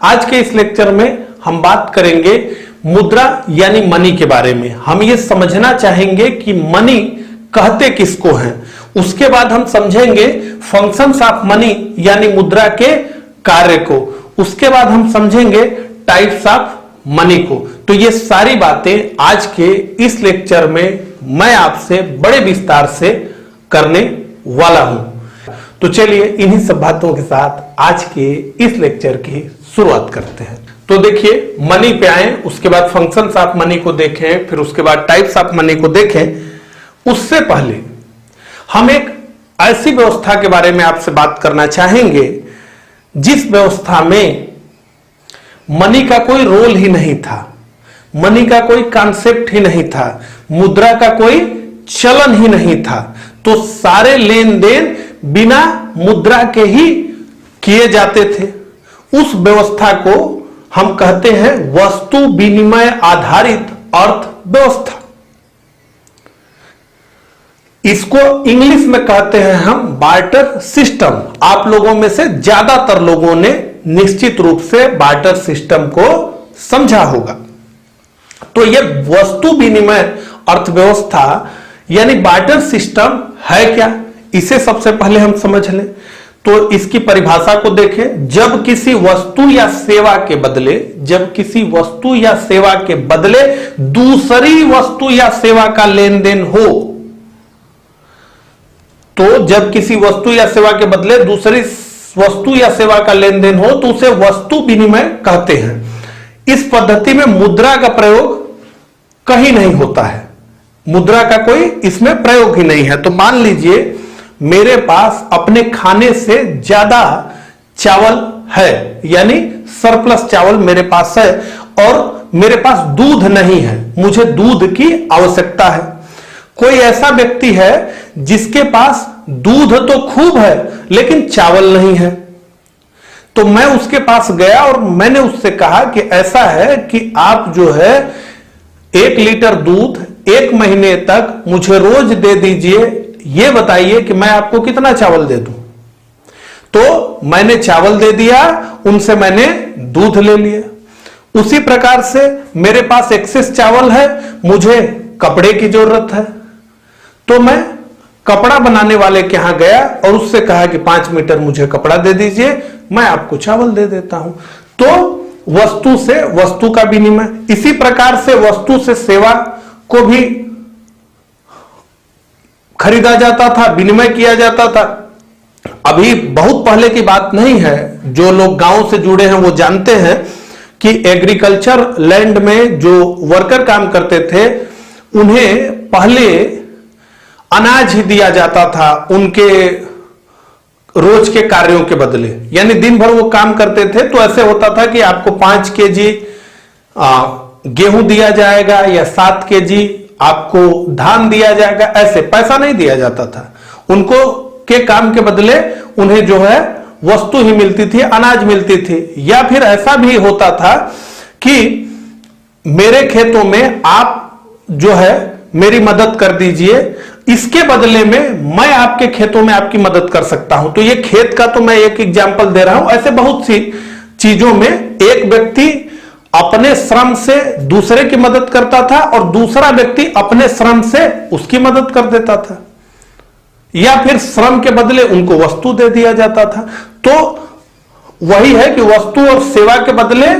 आज के इस लेक्चर में हम बात करेंगे मुद्रा यानी मनी के बारे में। हम ये समझना चाहेंगे कि मनी कहते किसको हैं। उसके बाद हम समझेंगे फंक्शंस ऑफ मनी यानी मुद्रा के कार्य को। उसके बाद हम समझेंगे टाइप्स ऑफ मनी को। तो ये सारी बातें आज के इस लेक्चर में मैं आपसे बड़े विस्तार से करने वाला हूं। तो चलिए इन्हीं सब बातों के साथ आज के इस लेक्चर की शुरुआत करते हैं। तो देखिए मनी पे आए, उसके बाद फंक्शंस ऑफ मनी को देखें, फिर उसके बाद टाइप्स ऑफ मनी को देखें। उससे पहले हम एक ऐसी व्यवस्था के बारे में आपसे बात करना चाहेंगे जिस व्यवस्था में मनी का कोई रोल ही नहीं था, मनी का कोई कॉन्सेप्ट ही नहीं था, मुद्रा का कोई चलन ही नहीं था। तो सारे लेन देन बिना मुद्रा के ही किए जाते थे। उस व्यवस्था को हम कहते हैं वस्तु विनिमय आधारित अर्थव्यवस्था। इसको इंग्लिश में कहते हैं हम बार्टर सिस्टम। आप लोगों में से ज्यादातर लोगों ने निश्चित रूप से बार्टर सिस्टम को समझा होगा। तो यह वस्तु विनिमय अर्थव्यवस्था यानी बार्टर सिस्टम है क्या, इसे सबसे पहले हम समझ लें। तो इसकी परिभाषा को देखें। जब किसी वस्तु या सेवा के बदले, जब किसी वस्तु या सेवा के बदले दूसरी वस्तु या सेवा का लेन देन हो, तो जब किसी वस्तु या सेवा के बदले दूसरी वस्तु या सेवा का लेन देन हो तो उसे वस्तु विनिमय कहते हैं। इस पद्धति में मुद्रा का प्रयोग कहीं नहीं होता है, मुद्रा का कोई इसमें प्रयोग ही नहीं है। तो मान लीजिए मेरे पास अपने खाने से ज्यादा चावल है, यानी सरप्लस चावल मेरे पास है, और मेरे पास दूध नहीं है, मुझे दूध की आवश्यकता है। कोई ऐसा व्यक्ति है जिसके पास दूध तो खूब है लेकिन चावल नहीं है। तो मैं उसके पास गया और मैंने उससे कहा कि ऐसा है कि आप जो है 1 लीटर दूध 1 महीने तक मुझे रोज दे दीजिए, ये बताइए कि मैं आपको कितना चावल दे दूं। तो मैंने चावल दे दिया, उनसे मैंने दूध ले लिया। उसी प्रकार से मेरे पास एक्सेस चावल है, मुझे कपड़े की जरूरत है, तो मैं कपड़ा बनाने वाले के यहां गया और उससे कहा कि 5 मीटर मुझे कपड़ा दे दीजिए, मैं आपको चावल दे देता हूं। तो वस्तु से वस्तु का विनिमय। इसी प्रकार से वस्तु से सेवा को भी खरीदा जाता था, विनिमय किया जाता था। अभी बहुत पहले की बात नहीं है, जो लोग गांव से जुड़े हैं वो जानते हैं कि एग्रीकल्चर लैंड में जो वर्कर काम करते थे उन्हें पहले अनाज ही दिया जाता था उनके रोज के कार्यों के बदले। यानी दिन भर वो काम करते थे तो ऐसे होता था कि आपको 5 केजी गेहूं दिया जाएगा या 7 केजी आपको धान दिया जाएगा, ऐसे पैसा नहीं दिया जाता था। उनको के काम के बदले उन्हें जो है वस्तु ही मिलती थी, अनाज मिलती थी। या फिर ऐसा भी होता था कि मेरे खेतों में आप जो है मेरी मदद कर दीजिए, इसके बदले में मैं आपके खेतों में आपकी मदद कर सकता हूं। तो ये खेत का तो मैं एक एग्जांपल दे रहा हूं, ऐसे बहुत सी चीजों में एक व्यक्ति अपने श्रम से दूसरे की मदद करता था और दूसरा व्यक्ति अपने श्रम से उसकी मदद कर देता था, या फिर श्रम के बदले उनको वस्तु दे दिया जाता था। तो वही है कि वस्तु और सेवा के बदले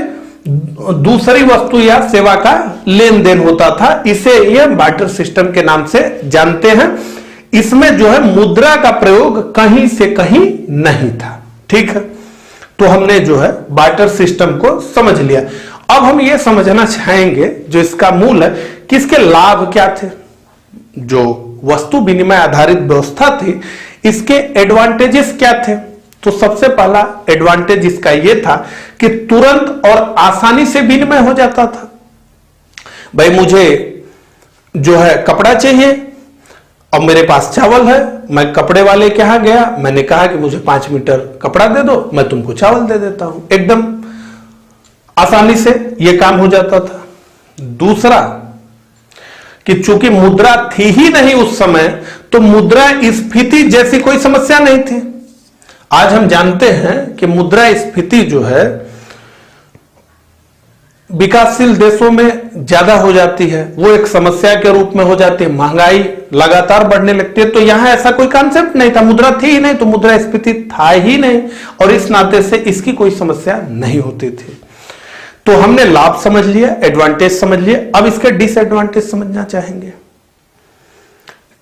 दूसरी वस्तु या सेवा का लेन देन होता था। इसे ये बार्टर सिस्टम के नाम से जानते हैं। इसमें जो है मुद्रा का प्रयोग कहीं से कहीं नहीं था। ठीक है, तो हमने जो है बार्टर सिस्टम को समझ लिया। अब हम ये समझना चाहेंगे जो इसका मूल है कि इसके लाभ क्या थे। जो वस्तु विनिमय आधारित व्यवस्था थी इसके एडवांटेजेस क्या थे। तो सबसे पहला एडवांटेज इसका यह था कि तुरंत और आसानी से विनिमय हो जाता था। भाई मुझे जो है कपड़ा चाहिए, अब मेरे पास चावल है, मैं कपड़े वाले के यहां गया, मैंने कहा कि मुझे 5 मीटर कपड़ा दे दो, मैं तुमको चावल दे देता हूं। एकदम आसानी से यह काम हो जाता था। दूसरा कि चूंकि मुद्रा थी ही नहीं उस समय, तो मुद्रा स्फीति जैसी कोई समस्या नहीं थी। आज हम जानते हैं कि मुद्रा स्फीति जो है विकासशील देशों में ज्यादा हो जाती है, वो एक समस्या के रूप में हो जाती है, महंगाई लगातार बढ़ने लगती है। तो यहां ऐसा कोई कॉन्सेप्ट नहीं था, मुद्रा थी ही नहीं, तो मुद्रास्फीति था ही नहीं, और इस नाते से इसकी कोई समस्या नहीं होती थी। तो हमने लाभ समझ लिया, एडवांटेज समझ लिया, अब इसके डिसएडवांटेज समझना चाहेंगे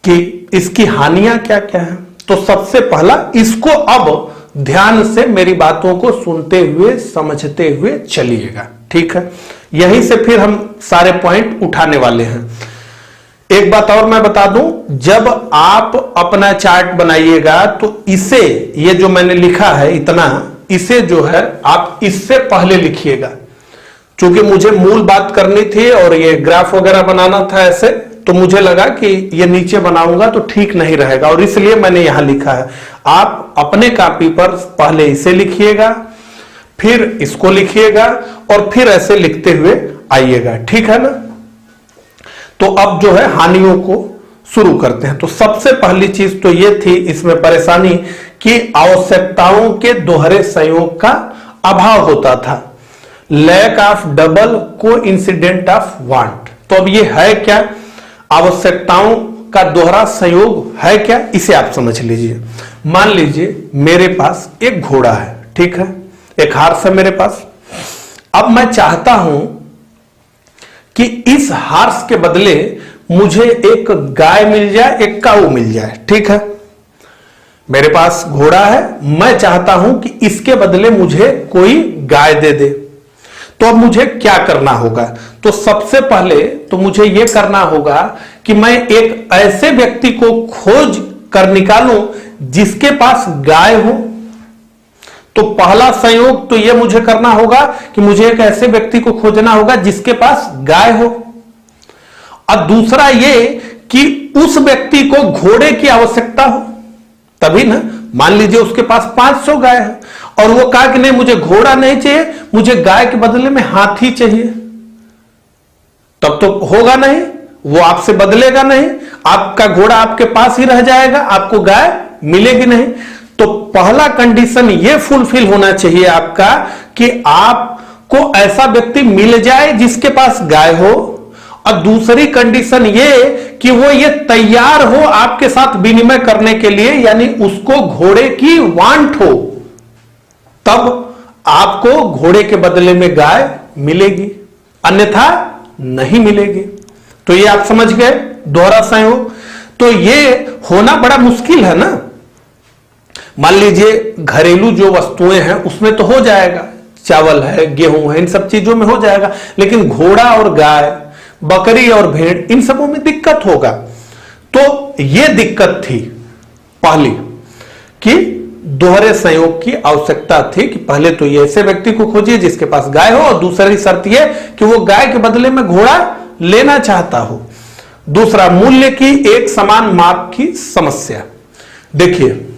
कि इसकी हानियां क्या क्या है। तो सबसे पहला, इसको अब ध्यान से मेरी बातों को सुनते हुए समझते हुए चलिएगा, ठीक है। यहीं से फिर हम सारे पॉइंट उठाने वाले हैं। एक बात और मैं बता दूं, जब आप अपना चार्ट बनाइएगा तो इसे, ये जो मैंने लिखा है इतना, इसे जो है आप इससे पहले लिखिएगा, क्योंकि मुझे मूल बात करनी थी और ये ग्राफ वगैरह बनाना था ऐसे, तो मुझे लगा कि ये नीचे बनाऊंगा तो ठीक नहीं रहेगा, और इसलिए मैंने यहां लिखा है। आप अपने कॉपी पर पहले इसे लिखिएगा, फिर इसको लिखिएगा, और फिर ऐसे लिखते हुए आइएगा, ठीक है ना। तो अब जो है हानियों को शुरू करते हैं। तो सबसे पहली चीज तो ये थी इसमें परेशानी कि आवश्यकताओं के दोहरे संयोग का अभाव होता था, lack of double coincident of want. तो अब ये है क्या, आवश्यकताओं का दोहरा संयोग है क्या, इसे आप समझ लीजिए। मान लीजिए मेरे पास एक घोड़ा है, ठीक है, एक हार्स है मेरे पास। अब मैं चाहता हूं कि इस हार्स के बदले मुझे एक गाय मिल जाए, एक काऊ मिल जाए, ठीक है। मेरे पास घोड़ा है, मैं चाहता हूं कि इसके बदले मुझे कोई गाय दे दे। तो अब मुझे क्या करना होगा, तो सबसे पहले तो मुझे यह करना होगा कि मैं एक ऐसे व्यक्ति को खोज कर निकालूं जिसके पास गाय हो। तो पहला संयोग तो यह मुझे करना होगा कि मुझे एक ऐसे व्यक्ति को खोजना होगा जिसके पास गाय हो, और दूसरा यह कि उस व्यक्ति को घोड़े की आवश्यकता हो, तभी ना। मान लीजिए उसके पास 500 गाय है और वो कहा कि नहीं मुझे घोड़ा नहीं चाहिए, मुझे गाय के बदले में हाथी चाहिए, तब तो होगा नहीं, वो आपसे बदलेगा नहीं, आपका घोड़ा आपके पास ही रह जाएगा, आपको गाय मिलेगी नहीं। तो पहला कंडीशन ये फुलफिल होना चाहिए आपका कि आपको ऐसा व्यक्ति मिल जाए जिसके पास गाय हो, और दूसरी कंडीशन ये कि वो ये तैयार हो आपके साथ विनिमय करने के लिए, यानी उसको घोड़े की वांट हो, तब आपको घोड़े के बदले में गाय मिलेगी, अन्यथा नहीं मिलेगी। तो ये आप समझ गए दोहरा संयोग। तो ये होना बड़ा मुश्किल है ना। मान लीजिए घरेलू जो वस्तुएं हैं उसमें तो हो जाएगा, चावल है, गेहूं है, इन सब चीजों में हो जाएगा, लेकिन घोड़ा और गाय, बकरी और भेड़, इन सबों में दिक्कत होगा। तो यह दिक्कत थी पहली कि दोहरे संयोग की आवश्यकता थी कि पहले तो ये ऐसे व्यक्ति को खोजिए जिसके पास गाय हो, और दूसरी शर्त यह कि वो गाय के बदले में घोड़ा लेना चाहता हो। दूसरा, मूल्य की एक समान माप की समस्या। देखिए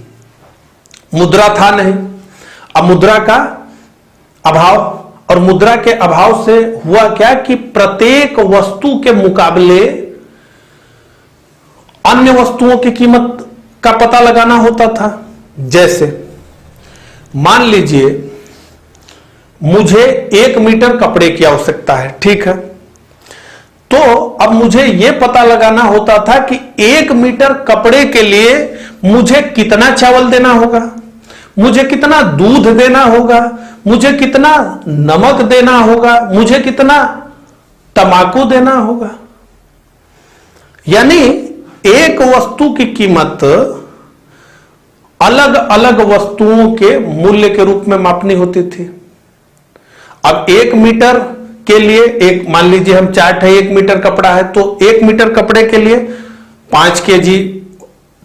मुद्रा था नहीं, अब मुद्रा का अभाव, और मुद्रा के अभाव से हुआ क्या कि प्रत्येक वस्तु के मुकाबले अन्य वस्तुओं की कीमत का पता लगाना होता था। जैसे मान लीजिए मुझे 1 मीटर कपड़े की आवश्यकता है, ठीक है, तो अब मुझे यह पता लगाना होता था कि 1 मीटर कपड़े के लिए मुझे कितना चावल देना होगा, मुझे कितना दूध देना होगा, मुझे कितना नमक देना होगा, मुझे कितना तंबाकू देना होगा। यानी एक वस्तु की कीमत अलग अलग वस्तुओं के मूल्य के रूप में मापनी होती थी। अब 1 मीटर के लिए, एक मान लीजिए हम चार्ट है, 1 मीटर कपड़ा है, तो 1 मीटर कपड़े के लिए 5 केजी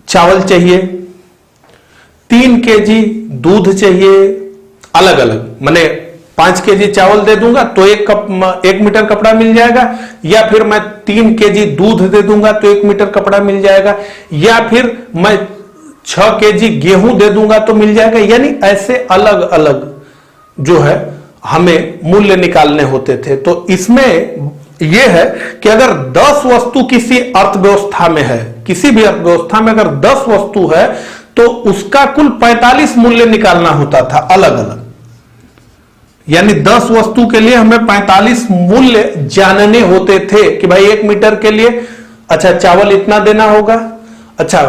चावल चाहिए, 3 केजी दूध चाहिए, अलग अलग। मैंने 5 केजी चावल दे दूंगा तो 1 मीटर कपड़ा मिल जाएगा, या फिर मैं 3 केजी दूध दे दूंगा तो 1 मीटर कपड़ा मिल जाएगा, या फिर मैं 6 केजी गेहूं दे दूंगा तो मिल जाएगा। यानी ऐसे अलग अलग जो है हमें मूल्य निकालने होते थे। तो इसमें यह है कि अगर 10 वस्तु किसी अर्थव्यवस्था में है, किसी भी अर्थव्यवस्था में अगर 10 वस्तु है तो उसका कुल 45 मूल्य निकालना होता था अलग अलग। यानी 10 वस्तु के लिए हमें 45 मूल्य जानने होते थे कि भाई 1 मीटर के लिए अच्छा चावल इतना देना होगा, अच्छा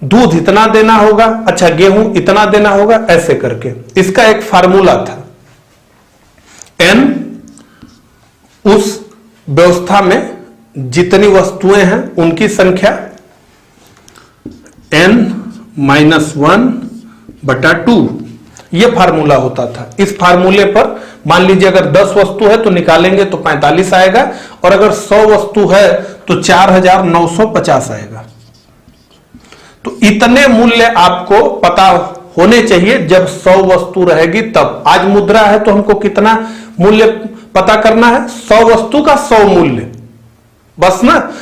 दूध इतना देना होगा, अच्छा गेहूं इतना देना होगा, ऐसे करके इसका एक फार्मूला था। n उस व्यवस्था में जितनी वस्तुएं हैं उनकी संख्या n-1/2 यह फार्मूला होता था। इस फार्मूले पर मान लीजिए अगर 10 वस्तु है तो निकालेंगे तो 45 आएगा, और अगर 100 वस्तु है तो 4950 आएगा। तो इतने मूल्य आपको पता होने चाहिए जब 100 वस्तु रहेगी तब। आज मुद्रा है तो हमको कितना मूल्य पता करना है? 100 वस्तु का 100 मूल्य, बस ना।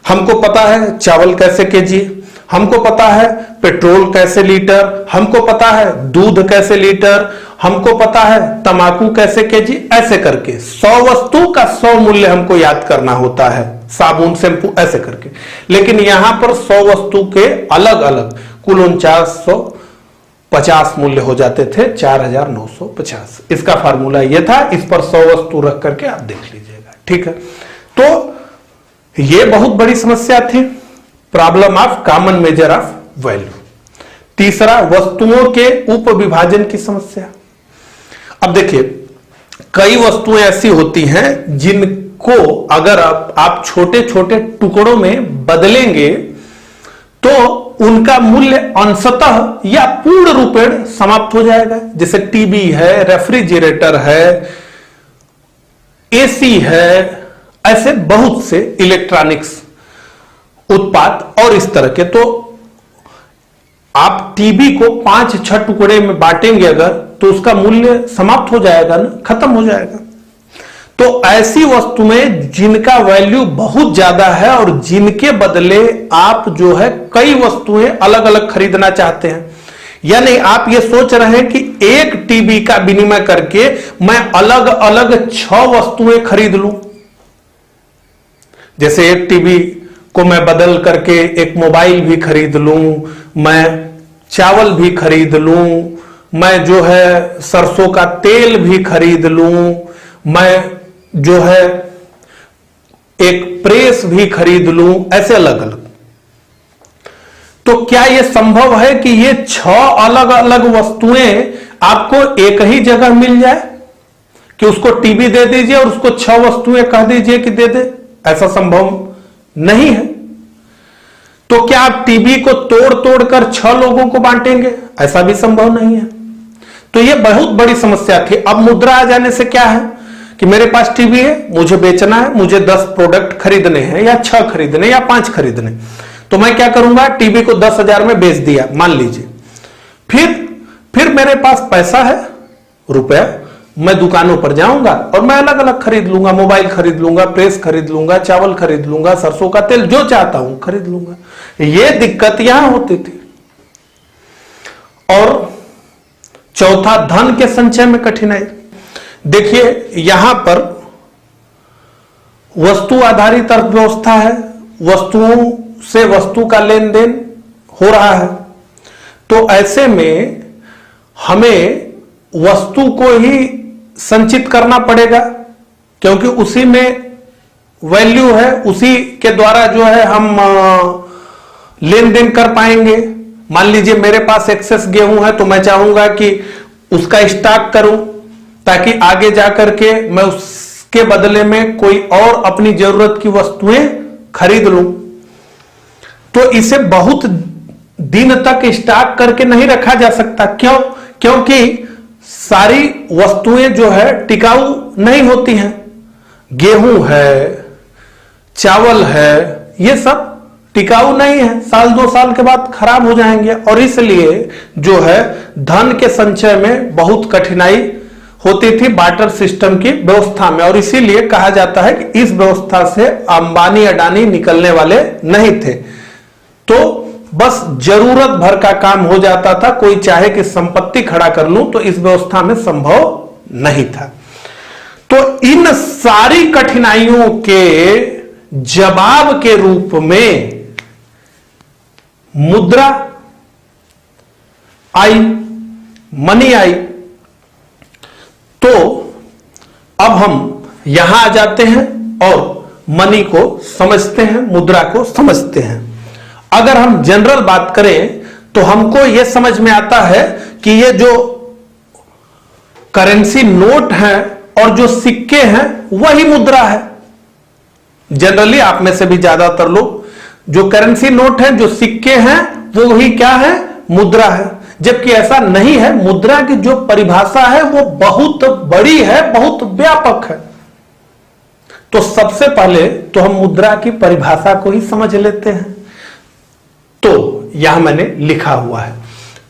हमको पता है चावल कैसे केजी, हमको पता है पेट्रोल कैसे लीटर, हमको पता है दूध कैसे लीटर, हमको पता है तंबाकू कैसे केजी, ऐसे करके 100 वस्तु का 100 मूल्य हमको याद करना होता है, साबुन शैंपू ऐसे करके। लेकिन यहां पर 100 वस्तु के अलग अलग कुल 4950 मूल्य हो जाते थे, 4950। इसका फार्मूला यह था, इस पर 100 वस्तु रख करके आप देख लीजिएगा, ठीक है। तो यह बहुत बड़ी समस्या थी, problem of common measure of value. तीसरा, वस्तुओं के उप विभाजन की समस्या। अब देखिए, कई वस्तुएं ऐसी होती हैं जिनको अगर आप छोटे छोटे टुकड़ों में बदलेंगे तो उनका मूल्य अंशतः या पूर्ण रूपेण समाप्त हो जाएगा। जैसे टीवी है, रेफ्रिजरेटर है, एसी है, ऐसे बहुत से इलेक्ट्रॉनिक्स उत्पाद और इस तरह के। तो आप टीवी को 5-6 टुकड़े में बांटेंगे अगर, तो उसका मूल्य समाप्त हो जाएगा ना, खत्म हो जाएगा। तो ऐसी वस्तुएं जिनका वैल्यू बहुत ज्यादा है और जिनके बदले आप जो है कई वस्तुएं अलग अलग खरीदना चाहते हैं, यानी आप ये सोच रहे हैं कि एक टीवी का विनिमय करके मैं अलग अलग 6 वस्तुएं खरीद लूं। जैसे एक टीवी को मैं बदल करके एक मोबाइल भी खरीद लूं, मैं चावल भी खरीद लूं, मैं जो है सरसों का तेल भी खरीद लूं, मैं जो है एक प्रेस भी खरीद लूं, ऐसे अलग अलग। तो क्या यह संभव है कि ये 6 अलग अलग वस्तुएं आपको एक ही जगह मिल जाए, कि उसको टीवी दे दीजिए और उसको 6 वस्तुएं कह दीजिए कि दे दे? ऐसा संभव नहीं है। तो क्या आप टीवी को तोड़ तोड़ कर 6 लोगों को बांटेंगे? ऐसा भी संभव नहीं है। तो यह बहुत बड़ी समस्या थी। अब मुद्रा आ जाने से क्या है कि मेरे पास टीवी है, मुझे बेचना है, मुझे 10 प्रोडक्ट खरीदने हैं या 6 खरीदने या 5 खरीदने, तो मैं क्या करूंगा, टीवी को 10,000 में बेच दिया मान लीजिए। फिर मेरे पास पैसा है, रुपया, मैं दुकानों पर जाऊंगा और मैं अलग अलग खरीद लूंगा, मोबाइल खरीद लूंगा, प्रेस खरीद लूंगा, चावल खरीद लूंगा, सरसों का तेल, जो चाहता हूं खरीद लूंगा। यह दिक्कत यहां होती थी। और चौथा, धन के संचय में कठिनाई। देखिए, यहां पर वस्तु आधारित अर्थव्यवस्था है, वस्तुओं से वस्तु का लेन देन हो रहा है। तो ऐसे में हमें वस्तु को ही संचित करना पड़ेगा, क्योंकि उसी में वैल्यू है, उसी के द्वारा जो है हम लेन देन कर पाएंगे। मान लीजिए मेरे पास एक्सेस गेहूं है, तो मैं चाहूंगा कि उसका स्टॉक करूं ताकि आगे जाकर के मैं उसके बदले में कोई और अपनी जरूरत की वस्तुएं खरीद लूं। तो इसे बहुत दिन तक स्टॉक करके नहीं रखा जा सकता। क्यों? क्योंकि सारी वस्तुएं जो है टिकाऊ नहीं होती हैं। गेहूं है, चावल है, ये सब टिकाऊ नहीं है, 1-2 साल के बाद खराब हो जाएंगे। और इसलिए जो है धन के संचय में बहुत कठिनाई होती थी बार्टर सिस्टम की व्यवस्था में। और इसीलिए कहा जाता है कि इस व्यवस्था से अंबानी अडानी निकलने वाले नहीं थे। तो बस जरूरत भर का काम हो जाता था, कोई चाहे कि संपत्ति खड़ा कर लूं, तो इस व्यवस्था में संभव नहीं था। तो इन सारी कठिनाइयों के जवाब के रूप में मुद्रा आई, मनी आई। तो अब हम यहां आ जाते हैं और मनी को समझते हैं, मुद्रा को समझते हैं। अगर हम जनरल बात करें तो हमको यह समझ में आता है कि ये जो करेंसी नोट है और जो सिक्के हैं वही मुद्रा है। जनरली आप में से भी ज्यादातर लोग जो करेंसी नोट है, जो सिक्के हैं, वो ही क्या है? मुद्रा है। जबकि ऐसा नहीं है। मुद्रा की जो परिभाषा है वो बहुत बड़ी है, बहुत व्यापक है। तो सबसे पहले तो हम मुद्रा की परिभाषा को ही समझ लेते हैं। तो यहां मैंने लिखा हुआ है,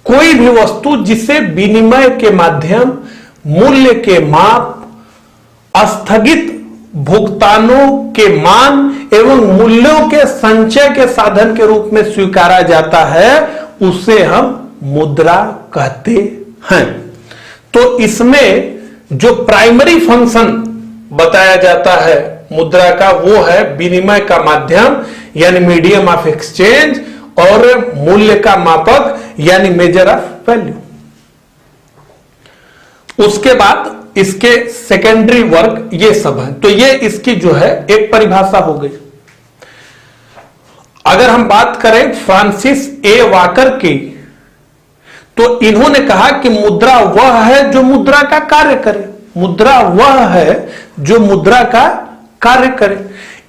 कोई भी वस्तु जिसे विनिमय के माध्यम, मूल्य के माप, स्थगित भुगतानों के मान एवं मूल्यों के संचय के साधन के रूप में स्वीकारा जाता है, उसे हम मुद्रा कहते हैं। तो इसमें जो प्राइमरी फंक्शन बताया जाता है मुद्रा का, वो है विनिमय का माध्यम यानी मीडियम ऑफ एक्सचेंज, और मूल्य का मापक यानी मेजर ऑफ वैल्यू। उसके बाद इसके सेकेंडरी वर्क ये सब है। तो ये इसकी जो है एक परिभाषा हो गई। अगर हम बात करें फ्रांसिस ए वाकर की, तो इन्होंने कहा कि मुद्रा वह है जो मुद्रा का कार्य करे। मुद्रा वह है जो मुद्रा का कार्य करे।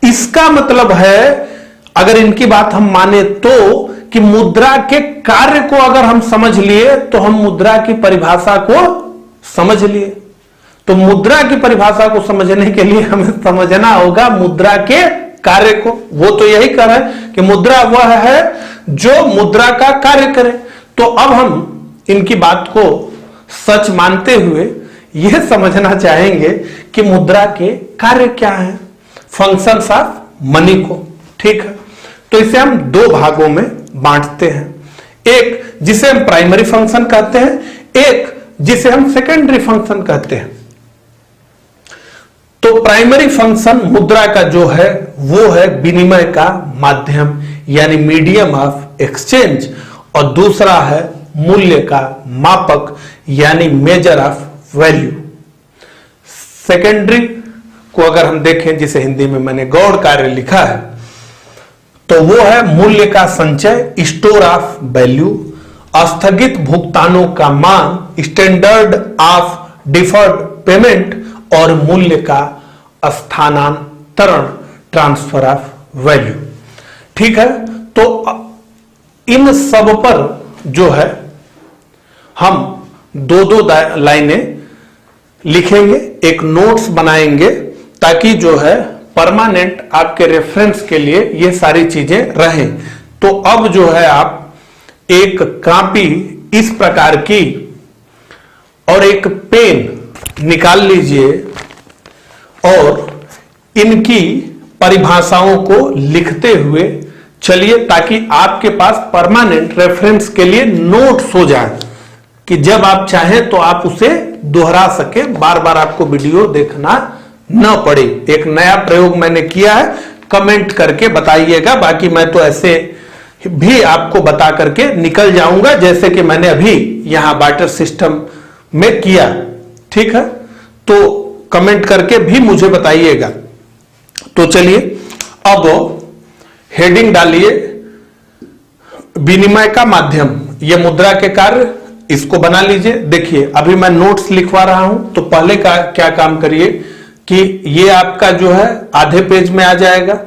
इसका मतलब है, अगर इनकी बात हम माने तो, कि मुद्रा के कार्य को अगर हम समझ लिए तो हम मुद्रा की परिभाषा को समझ लिए। तो मुद्रा की परिभाषा को समझने के लिए हमें समझना होगा मुद्रा के कार्य को। वो तो यही कर रहे हैं कि मुद्रा वह है जो मुद्रा का कार्य करे। तो अब हम इनकी बात को सच मानते हुए यह समझना चाहेंगे कि मुद्रा के कार्य क्या हैं, फंक्शंस ऑफ मनी को। ठीक है, तो इसे हम दो भागों में बांटते हैं, एक जिसे हम प्राइमरी फंक्शन कहते हैं, एक जिसे हम सेकेंडरी फंक्शन कहते हैं। तो प्राइमरी फंक्शन मुद्रा का जो है वो है विनिमय का माध्यम यानी मीडियम ऑफ एक्सचेंज, और दूसरा है मूल्य का मापक यानी मेजर ऑफ वैल्यू। सेकेंडरी को अगर हम देखें, जिसे हिंदी में मैंने गौड़ कार्य लिखा है, तो वो है मूल्य का संचय, स्टोर ऑफ वैल्यू, स्थगित भुगतानों का मान, स्टैंडर्ड ऑफ डिफर्ड पेमेंट, और मूल्य का स्थानांतरण, ट्रांसफर ऑफ वैल्यू। ठीक है, तो इन सब पर जो है हम दो दो लाइनें लिखेंगे, एक नोट्स बनाएंगे, ताकि जो है परमानेंट आपके रेफरेंस के लिए ये सारी चीजें रहें। तो अब जो है आप एक कॉपी इस प्रकार की और एक पेन निकाल लीजिए और इनकी परिभाषाओं को लिखते हुए चलिए, ताकि आपके पास परमानेंट रेफरेंस के लिए नोट्स हो जाए, कि जब आप चाहें तो आप उसे दोहरा सके, बार बार आपको वीडियो देखना न पड़े। एक नया प्रयोग मैंने किया है, कमेंट करके बताइएगा। बाकी मैं तो ऐसे भी आपको बता करके निकल जाऊंगा, जैसे कि मैंने अभी यहां बार्टर सिस्टम में किया। ठीक है, तो कमेंट करके भी मुझे बताइएगा। तो चलिए अब हेडिंग डालिए, विनिमय का माध्यम, यह मुद्रा के कार्य, इसको बना लीजिए। देखिए अभी मैं नोट्स लिखवा रहा हूं, तो पहले का क्या काम करिए कि ये आपका जो है आधे पेज में आ जाएगा,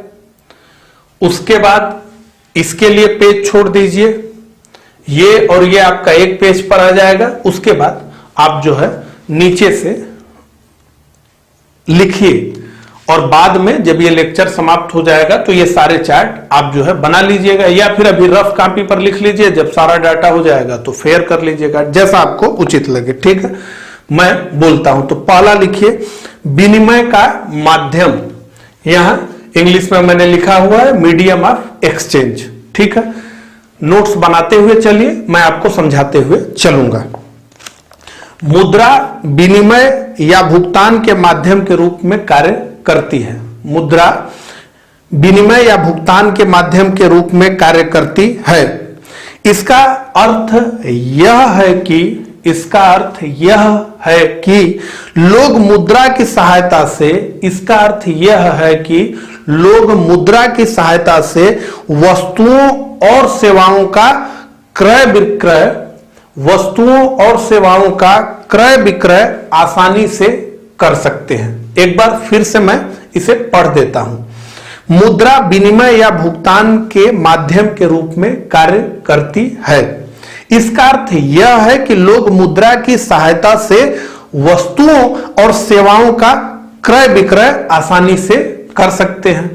उसके बाद इसके लिए पेज छोड़ दीजिए, ये और ये आपका एक पेज पर आ जाएगा। उसके बाद आप जो है नीचे से लिखिए, और बाद में जब ये लेक्चर समाप्त हो जाएगा तो ये सारे चार्ट आप जो है बना लीजिएगा, या फिर अभी रफ कॉपी पर लिख लीजिए। जब सारा डाटा हो जाएगा तो फेयर कर लीजिएगा, जैसा आपको उचित लगे। ठीक है, मैं बोलता हूं। तो पहला लिखिए विनिमय का माध्यम, यहां इंग्लिश में मैंने लिखा हुआ है मीडियम ऑफ एक्सचेंज। ठीक है, नोट्स बनाते हुए चलिए, मैं आपको समझाते हुए चलूंगा। मुद्रा विनिमय या भुगतान के माध्यम के रूप में कार्य करती है। मुद्रा विनिमय या भुगतान के माध्यम के रूप में कार्य करती है। इसका अर्थ यह है कि इसका अर्थ यह है कि लोग मुद्रा की सहायता से, इसका अर्थ यह है कि लोग मुद्रा की सहायता से वस्तुओं और सेवाओं का क्रय विक्रय, वस्तुओं और सेवाओं का क्रय विक्रय आसानी से कर सकते हैं। एक बार फिर से मैं इसे पढ़ देता हूं। मुद्रा विनिमय या भुगतान के माध्यम के रूप में कार्य करती है। इसका अर्थ यह है कि लोग मुद्रा की सहायता से वस्तुओं और सेवाओं का क्रय विक्रय आसानी से कर सकते हैं।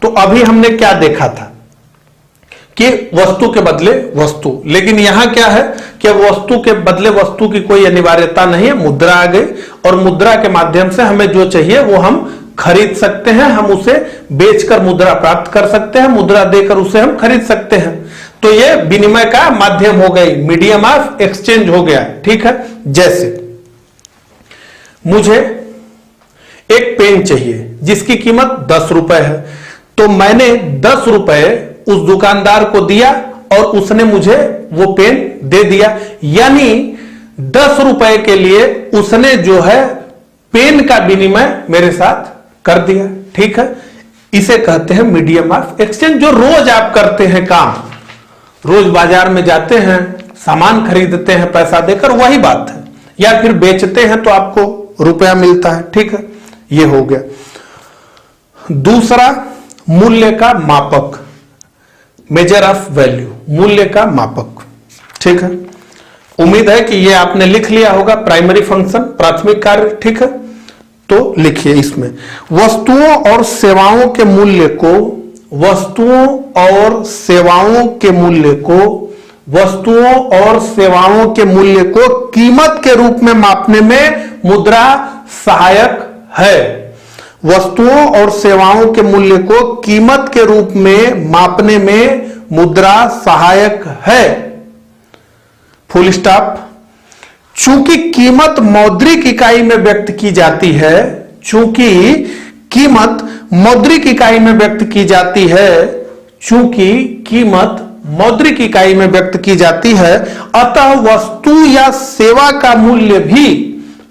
तो अभी हमने क्या देखा था कि वस्तु के बदले वस्तु, लेकिन यहां क्या है कि वस्तु के बदले वस्तु की कोई अनिवार्यता नहीं है, मुद्रा आ गई और मुद्रा के माध्यम से हमें जो चाहिए वो हम खरीद सकते हैं, हम उसे बेचकर मुद्रा प्राप्त कर सकते हैं, मुद्रा देकर उसे हम खरीद सकते हैं। तो ये विनिमय का माध्यम हो गई, मीडियम ऑफ एक्सचेंज हो गया। ठीक है, जैसे मुझे एक पेन चाहिए जिसकी कीमत 10 रुपए है, तो मैंने 10 रुपए उस दुकानदार को दिया और उसने मुझे वो पेन दे दिया, यानी 10 रुपए के लिए उसने जो है पेन का विनिमय मेरे साथ कर दिया। ठीक है, इसे कहते हैं मीडियम ऑफ एक्सचेंज। जो रोज आप करते हैं काम, रोज बाजार में जाते हैं, सामान खरीदते हैं पैसा देकर, वही बात है, या फिर बेचते हैं तो आपको रुपया मिलता है। ठीक है, ये हो गया। दूसरा, मूल्य का मापक, मेजर ऑफ वैल्यू, मूल्य का मापक। ठीक है, उम्मीद है कि ये आपने लिख लिया होगा, प्राइमरी फंक्शन, प्राथमिक कार्य। ठीक है, तो लिखिए इसमें वस्तुओं और सेवाओं के मूल्य को, वस्तुओं और सेवाओं के मूल्य को, वस्तुओं और सेवाओं के मूल्य को कीमत के रूप में मापने में मुद्रा सहायक है। वस्तुओं और सेवाओं के मूल्य को कीमत के रूप में मापने में मुद्रा सहायक है। Full stop. चूंकि कीमत मौद्रिक इकाई में व्यक्त की जाती है, चूंकि कीमत मौद्रिक इकाई में व्यक्त की जाती है, चूंकि कीमत मौद्रिक इकाई में व्यक्त की जाती है, अतः वस्तु या सेवा का मूल्य भी,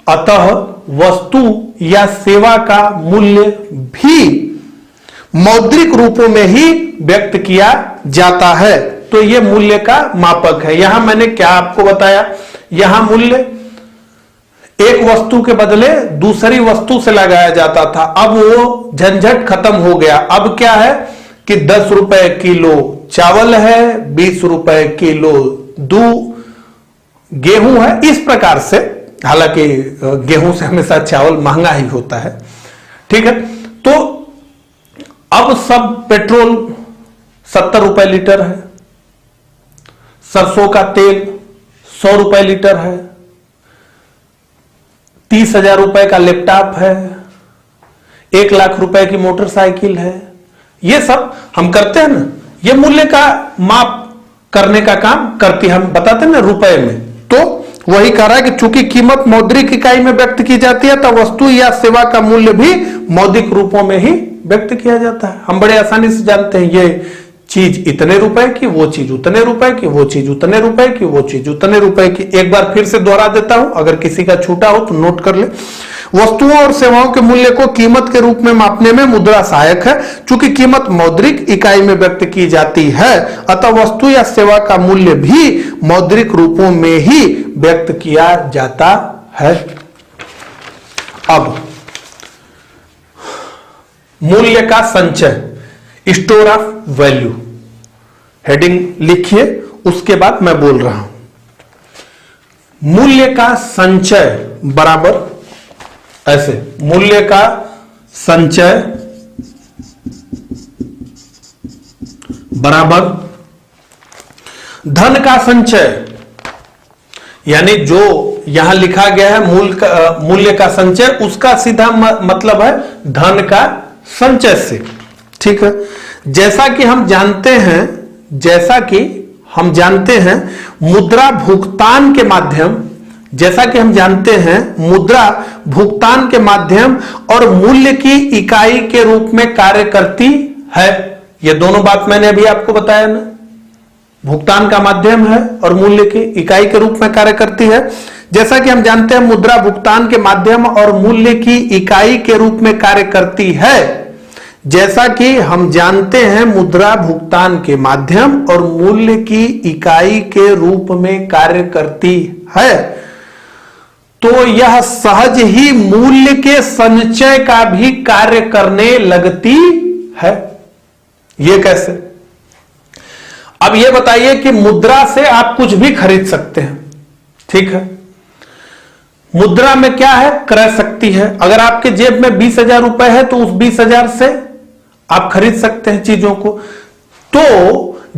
अतः वस्तु या सेवा का मूल्य भी मौद्रिक रूपों में ही व्यक्त किया जाता है। तो यह मूल्य का मापक है। यहां मैंने क्या आपको बताया, यहां मूल्य एक वस्तु के बदले दूसरी वस्तु से लगाया जाता था, अब वो झंझट खत्म हो गया। अब क्या है कि 10 रुपए किलो चावल है, 20 रुपए किलो गेहूं है, इस प्रकार से। हालांकि गेहूं से हमेशा चावल महंगा ही होता है। ठीक है, तो अब सब पेट्रोल 70 रुपए लीटर है, सरसों का तेल 100 रुपए लीटर है, 30,000 रुपए का लैपटॉप है, 1 लाख रुपए की मोटरसाइकिल है। ये सब हम करते हैं ना, ये मूल्य का माप करने का काम करती, हम बताते हैं ना रुपए में। तो वही कह रहा है कि चूंकि कीमत मौद्रिक इकाई में व्यक्त की जाती है, तो वस्तु या सेवा का मूल्य भी मौद्रिक रूपों में ही व्यक्त किया जाता है। हम बड़े आसानी से जानते हैं, ये चीज इतने रुपए की, वो चीज उतने रुपए की, वो चीज उतने रुपए की, वो चीज उतने रुपए की। एक बार फिर से दोहरा देता हूं, अगर किसी का छूटा हो तो नोट कर ले। वस्तुओं और सेवाओं के मूल्य को कीमत के रूप में मापने में मुद्रा सहायक है। चूंकि कीमत मौद्रिक इकाई में व्यक्त की जाती है, अतः वस्तु या सेवा का मूल्य भी मौद्रिक रूपों में ही व्यक्त किया जाता है। अब मूल्य का संचय, स्टोर ऑफ वैल्यू, हेडिंग लिखिए, उसके बाद मैं बोल रहा हूं। मूल्य का संचय बराबर ऐसे, मूल्य का संचय बराबर धन का संचय, यानी जो यहां लिखा गया है मूल्य का संचय, उसका सीधा मतलब है धन का संचय से। ठीक है, जैसा कि हम जानते हैं मुद्रा भुगतान के माध्यम, जैसा कि हम जानते हैं मुद्रा भुगतान के माध्यम और मूल्य की इकाई के रूप में कार्य करती है। ये दोनों बात मैंने अभी आपको बताया ना, भुगतान का माध्यम है और मूल्य की इकाई के रूप में कार्य करती है। जैसा कि हम जानते हैं मुद्रा भुगतान के माध्यम और मूल्य की इकाई के रूप में कार्य करती है। जैसा कि हम जानते हैं मुद्रा भुगतान के माध्यम और मूल्य की इकाई के रूप में कार्य करती है, तो यह सहज ही मूल्य के संचय का भी कार्य करने लगती है। यह कैसे? अब यह बताइए कि मुद्रा से आप कुछ भी खरीद सकते हैं, ठीक है। मुद्रा में क्या है? क्रय शक्ति है। अगर आपके जेब में 20,000 रुपए है तो उस 20,000 से आप खरीद सकते हैं चीजों को। तो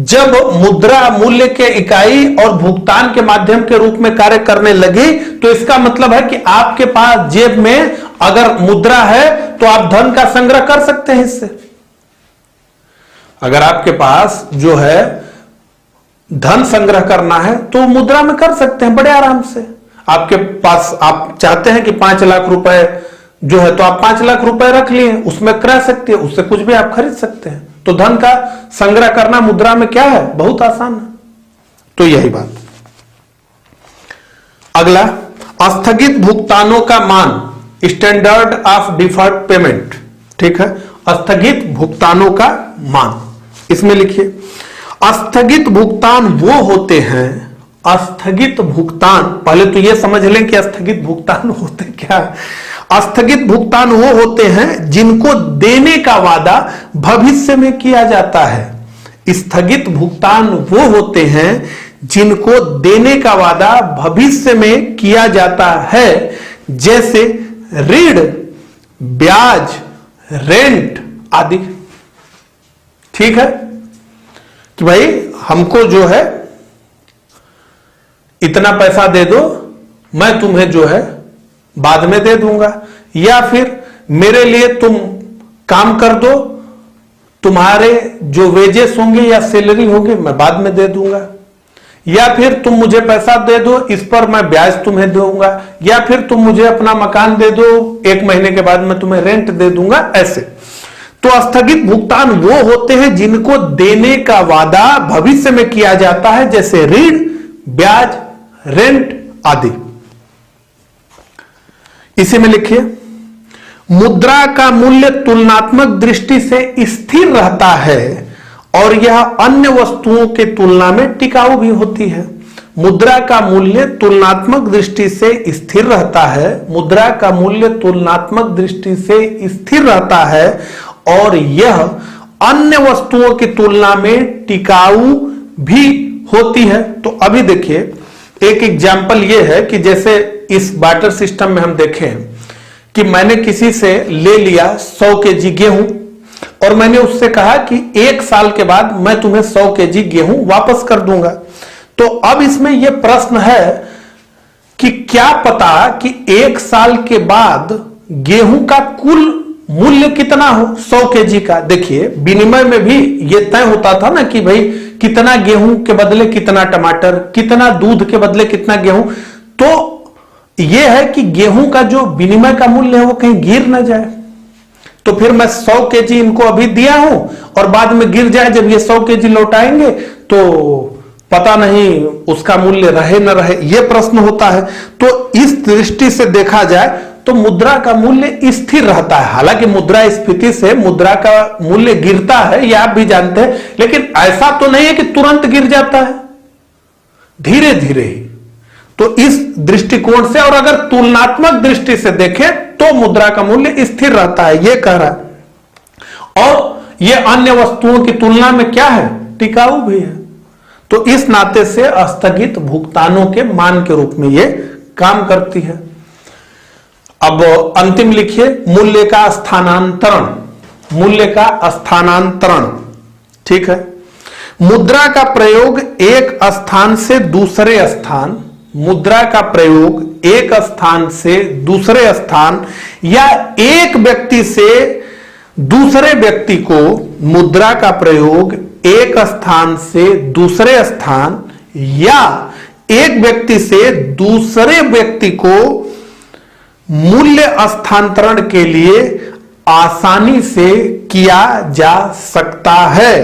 जब मुद्रा मूल्य के इकाई और भुगतान के माध्यम के रूप में कार्य करने लगी तो इसका मतलब है कि आपके पास जेब में अगर मुद्रा है तो आप धन का संग्रह कर सकते हैं इससे। अगर आपके पास जो है धन संग्रह करना है तो मुद्रा में कर सकते हैं बड़े आराम से। आपके पास आप चाहते हैं कि 5 लाख रुपए जो है तो आप 5 लाख रुपए रख लिए, उसमें क्रय शक्ति है, उससे कुछ भी आप खरीद सकते हैं। तो धन का संग्रह करना मुद्रा में क्या है? बहुत आसान है। तो यही बात। अगला, स्थगित भुगतानों का मान, स्टैंडर्ड ऑफ डिफर्ड पेमेंट, ठीक है। स्थगित भुगतानों का मान इसमें लिखिए। स्थगित भुगतान वो होते हैं, स्थगित भुगतान, पहले तो यह समझ लें कि स्थगित भुगतान होते क्या। स्थगित भुगतान वो होते हैं जिनको देने का वादा भविष्य में किया जाता है। स्थगित भुगतान वो होते हैं जिनको देने का वादा भविष्य में किया जाता है, जैसे ऋण, ब्याज, रेंट आदि, ठीक है। कि भाई हमको जो है इतना पैसा दे दो, मैं तुम्हें जो है बाद में दे दूंगा, या फिर मेरे लिए तुम काम कर दो, तुम्हारे जो वेजेस होंगे या सैलरी होंगे मैं बाद में दे दूंगा, या फिर तुम मुझे पैसा दे दो, इस पर मैं ब्याज तुम्हें दूंगा, या फिर तुम मुझे अपना मकान दे दो, 1 महीने के बाद मैं तुम्हें रेंट दे दूंगा, ऐसे। तो स्थगित भुगतान वो होते हैं जिनको देने का वादा भविष्य में किया जाता है, जैसे ऋण, ब्याज, रेंट आदि। इसी में लिखिए, मुद्रा का मूल्य तुलनात्मक दृष्टि से स्थिर रहता है और यह अन्य वस्तुओं के तुलना में टिकाऊ भी होती है। मुद्रा का मूल्य तुलनात्मक दृष्टि से स्थिर रहता है, मुद्रा का मूल्य तुलनात्मक दृष्टि से स्थिर रहता है और यह अन्य वस्तुओं की तुलना में टिकाऊ भी होती है। तो अभी देखिए, एक एग्जाम्पल यह है कि जैसे इस बार्टर सिस्टम में हम देखें कि मैंने किसी से ले लिया 100 केजी गेहूं और मैंने उससे कहा कि 1 साल के बाद मैं तुम्हें 100 केजी गेहूं वापस कर दूंगा। तो अब इसमें यह प्रश्न है कि क्या पता कि 1 साल के बाद गेहूं का कुल मूल्य कितना हो 100 केजी का। देखिए, विनिमय में भी यह तय होता था ना कि भाई कितना गेहूं के बदले कितना टमाटर, कितना दूध के बदले कितना गेहूं। तो यह है कि गेहूं का जो विनिमय का मूल्य है वो कहीं गिर ना जाए। तो फिर मैं 100 केजी इनको अभी दिया हूं और बाद में गिर जाए, जब ये 100 केजी लौटाएंगे तो पता नहीं उसका मूल्य रहे न रहे, यह प्रश्न होता है। तो इस दृष्टि से देखा जाए तो मुद्रा का मूल्य स्थिर रहता है। हालांकि मुद्रा स्फीति से मुद्रा का मूल्य गिरता है, यह आप भी जानते हैं, लेकिन ऐसा तो नहीं है कि तुरंत गिर जाता है, धीरे धीरे ही। तो इस दृष्टिकोण से, और अगर तुलनात्मक दृष्टि से देखें तो मुद्रा का मूल्य स्थिर रहता है, यह कह रहा है। और यह अन्य वस्तुओं की तुलना में क्या है? टिकाऊ भी है। तो इस नाते से स्थगित भुगतानों के मान के रूप में यह काम करती है। अब अंतिम लिखिए, मूल्य का स्थानांतरण, मूल्य का स्थानांतरण, ठीक है। मुद्रा का प्रयोग एक स्थान से दूसरे स्थान, मुद्रा का प्रयोग एक स्थान से दूसरे स्थान या एक व्यक्ति से दूसरे व्यक्ति को, मुद्रा का प्रयोग एक स्थान से दूसरे स्थान या एक व्यक्ति से दूसरे व्यक्ति को मूल्य स्थानांतरण के लिए आसानी से किया जा सकता है।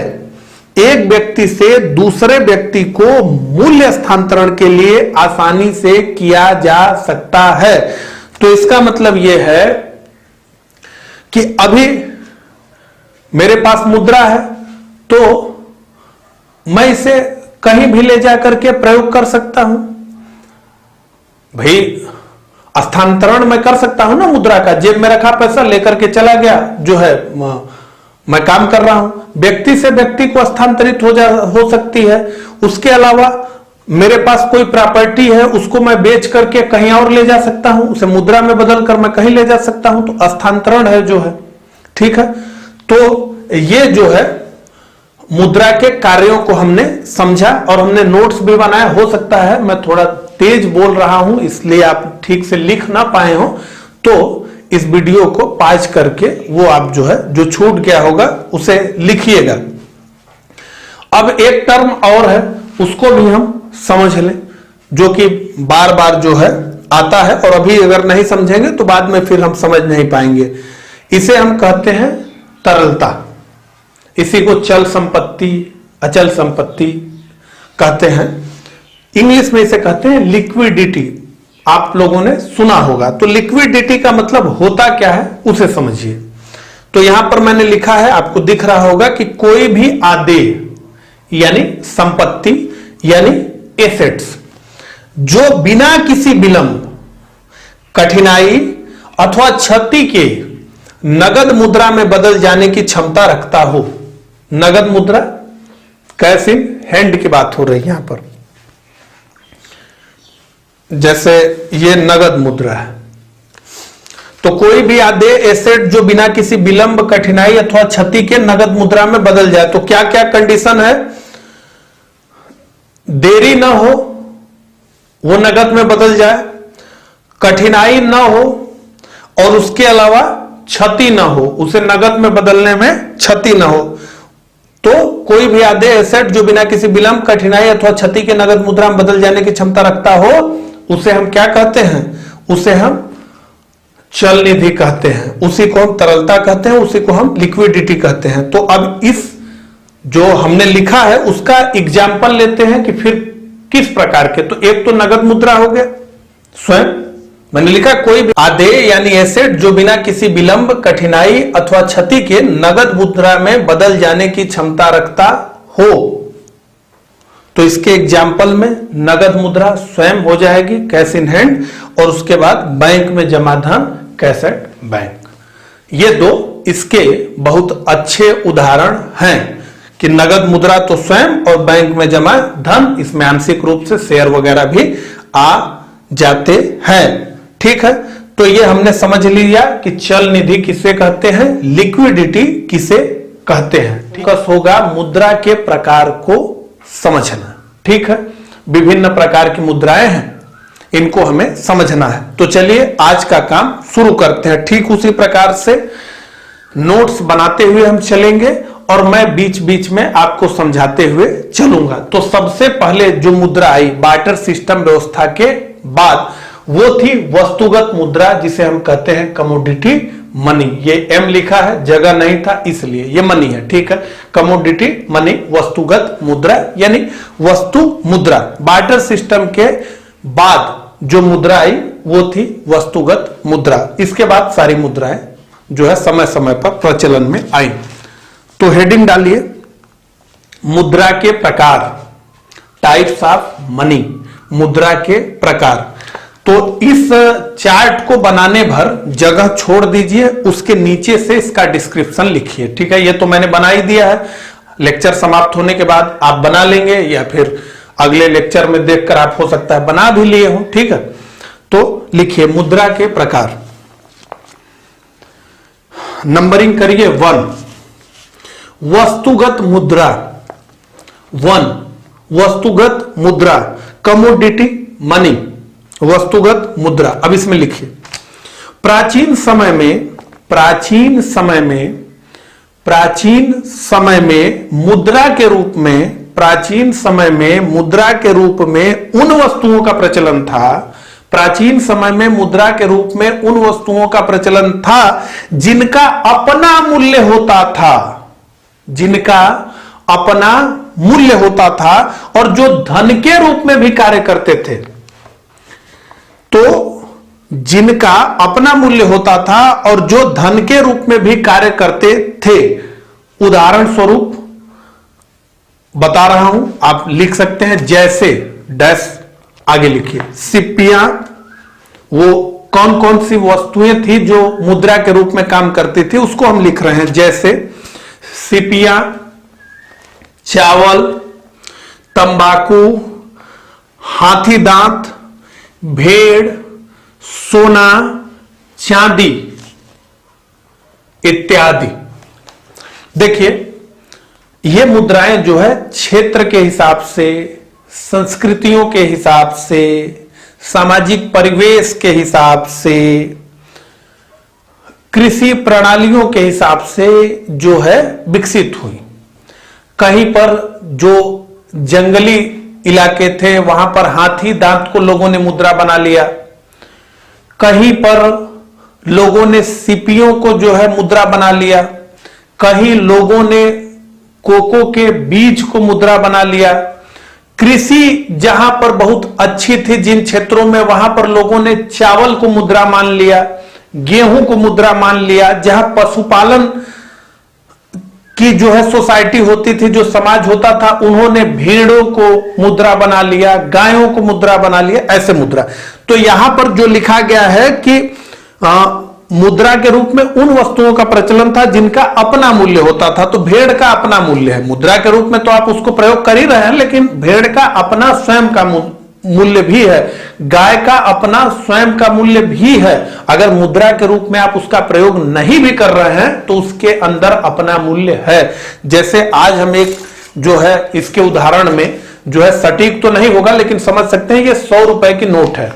एक व्यक्ति से दूसरे व्यक्ति को मूल्य हस्तांतरण के लिए आसानी से किया जा सकता है। तो इसका मतलब यह है कि अभी मेरे पास मुद्रा है तो मैं इसे कहीं भी ले जाकर के प्रयोग कर सकता हूं। भाई हस्तांतरण मैं कर सकता हूं ना मुद्रा का, जेब में रखा पैसा लेकर के चला गया, जो है मैं काम कर रहा हूं। व्यक्ति से व्यक्ति को हस्तांतरित हो सकती है। उसके अलावा मेरे पास कोई प्रॉपर्टी है, उसको मैं बेच करके कहीं और ले जा सकता हूं, उसे मुद्रा में बदल कर मैं कहीं ले जा सकता हूं। तो हस्तांतरण है जो है, ठीक है। तो ये जो है मुद्रा के कार्यों को हमने समझा और हमने नोट्स भी बनाया। हो सकता है मैं थोड़ा तेज बोल रहा हूं इसलिए आप ठीक से लिख ना पाए हो, तो इस वीडियो को पॉज करके वो आप जो है जो छूट गया होगा उसे लिखिएगा। अब एक टर्म और है, उसको भी हम समझ लें, जो कि बार बार जो है आता है और अभी अगर नहीं समझेंगे तो बाद में फिर हम समझ नहीं पाएंगे। इसे हम कहते हैं तरलता। इसी को चल संपत्ति, अचल संपत्ति कहते हैं। इंग्लिश में इसे कहते हैं लिक्विडिटी। आप लोगों ने सुना होगा। तो लिक्विडिटी का मतलब होता क्या है उसे समझिए। तो यहां पर मैंने लिखा है, आपको दिख रहा होगा कि कोई भी आदेय यानी संपत्ति यानी एसेट्स जो बिना किसी विलंब, कठिनाई अथवा क्षति के नगद मुद्रा में बदल जाने की क्षमता रखता हो। नगद मुद्रा, कैश इन हैंड की बात हो रही है यहां पर। जैसे ये नगद मुद्रा है, तो कोई भी आदेय एसेट जो बिना किसी विलंब, कठिनाई अथवा क्षति के नगद मुद्रा में बदल जाए। तो क्या क्या कंडीशन है? देरी ना हो, वो नगद में बदल जाए, कठिनाई ना हो और उसके अलावा क्षति ना हो, उसे नगद में बदलने में क्षति ना हो। तो कोई भी आदेय एसेट जो बिना किसी विलंब, कठिनाई अथवा क्षति के नगद मुद्रा में बदल जाने की क्षमता रखता हो, उसे हम क्या कहते हैं? उसे हम चल निधि कहते हैं, उसी को हम तरलता कहते हैं, उसी को हम लिक्विडिटी कहते हैं। तो अब इस जो हमने लिखा है उसका एग्जाम्पल लेते हैं कि फिर किस प्रकार के। तो एक तो नगद मुद्रा हो गया, स्वयं मैंने लिखा कोई भी आदेय यानी एसेट जो बिना किसी विलंब, कठिनाई अथवा क्षति के नगद मुद्रा में बदल जाने की क्षमता रखता हो। तो इसके एग्जाम्पल में नगद मुद्रा स्वयं हो जाएगी, कैश इन हैंड, और उसके बाद बैंक में जमा धन, कैश एट बैंक। ये दो इसके बहुत अच्छे उदाहरण हैं कि नगद मुद्रा तो स्वयं और बैंक में जमा धन, इसमें आंशिक रूप से शेयर वगैरह भी आ जाते हैं। ठीक है, तो ये हमने समझ लिया कि चल निधि किसे कहते हैं, लिक्विडिटी किसे कहते हैं। फोकस होगा मुद्रा के प्रकार को समझना। ठीक है, विभिन्न प्रकार की मुद्राएं हैं, इनको हमें समझना है। तो चलिए आज का काम शुरू करते हैं। ठीक उसी प्रकार से नोट्स बनाते हुए हम चलेंगे और मैं बीच बीच में आपको समझाते हुए चलूंगा। तो सबसे पहले जो मुद्रा आई बार्टर सिस्टम व्यवस्था के बाद, वो थी वस्तुगत मुद्रा, जिसे हम कहते हैं कमोडिटी मनी। ये एम लिखा है, जगह नहीं था इसलिए ये मनी है। ठीक है, कमोडिटी मनी, वस्तुगत मुद्रा यानी वस्तु मुद्रा। बार्टर सिस्टम के बाद जो मुद्रा आई वो थी वस्तुगत मुद्रा। इसके बाद सारी मुद्राएं जो है समय समय पर प्रचलन में आई। तो हेडिंग डालिए, मुद्रा के प्रकार, टाइप्स ऑफ मनी, मुद्रा के प्रकार। तो इस चार्ट को बनाने भर जगह छोड़ दीजिए, उसके नीचे से इसका डिस्क्रिप्शन लिखिए। ठीक है, ये तो मैंने बना ही दिया है, लेक्चर समाप्त होने के बाद आप बना लेंगे या फिर अगले लेक्चर में देखकर आप हो सकता है बना भी लिए हो। ठीक है, तो लिखिए मुद्रा के प्रकार, नंबरिंग करिए 1, वस्तुगत मुद्रा 1, वस्तुगत मुद्रा, कमोडिटी मनी, वस्तुगत मुद्रा। अब इसमें लिखिए प्राचीन समय में मुद्रा के रूप में, प्राचीन समय में मुद्रा के रूप में उन वस्तुओं का प्रचलन था, प्राचीन समय में मुद्रा के रूप में उन वस्तुओं का प्रचलन था जिनका अपना मूल्य होता था, जिनका अपना मूल्य होता था और जो धन के रूप में भी कार्य करते थे। तो जिनका अपना मूल्य होता था और जो धन के रूप में भी कार्य करते थे, उदाहरण स्वरूप बता रहा हूं, आप लिख सकते हैं, जैसे डैश आगे लिखिए, सिप्पियां, वो कौन कौन सी वस्तुएं थी जो मुद्रा के रूप में काम करती थी उसको हम लिख रहे हैं, जैसे सिपियां, चावल, तंबाकू, हाथी दांत, भेड़, सोना, चांदी इत्यादि। देखिए, ये मुद्राएं जो है क्षेत्र के हिसाब से, संस्कृतियों के हिसाब से, सामाजिक परिवेश के हिसाब से, कृषि प्रणालियों के हिसाब से जो है विकसित हुई। कहीं पर जो जंगली इलाके थे वहां पर हाथी दांत को लोगों ने मुद्रा बना लिया, कहीं पर लोगों ने सीपियों को जो है मुद्रा बना लिया, कहीं लोगों ने कोको के बीज को मुद्रा बना लिया। कृषि जहां पर बहुत अच्छी थी जिन क्षेत्रों में, वहां पर लोगों ने चावल को मुद्रा मान लिया, गेहूं को मुद्रा मान लिया। जहां पशुपालन की जो है सोसाइटी होती थी, जो समाज होता था, उन्होंने भेड़ों को मुद्रा बना लिया, गायों को मुद्रा बना लिया, ऐसे मुद्रा। तो यहां पर जो लिखा गया है कि मुद्रा के रूप में उन वस्तुओं का प्रचलन था जिनका अपना मूल्य होता था। तो भेड़ का अपना मूल्य है, मुद्रा के रूप में तो आप उसको प्रयोग कर ही रहे हैं, लेकिन भेड़ का अपना स्वयं का मूल्य भी है, गाय का अपना स्वयं का मूल्य भी है। अगर मुद्रा के रूप में आप उसका प्रयोग नहीं भी कर रहे हैं तो उसके अंदर अपना मूल्य है। जैसे आज हम एक जो है इसके उदाहरण में जो है, सटीक तो नहीं होगा लेकिन समझ सकते हैं, ये 100 रुपए की नोट है,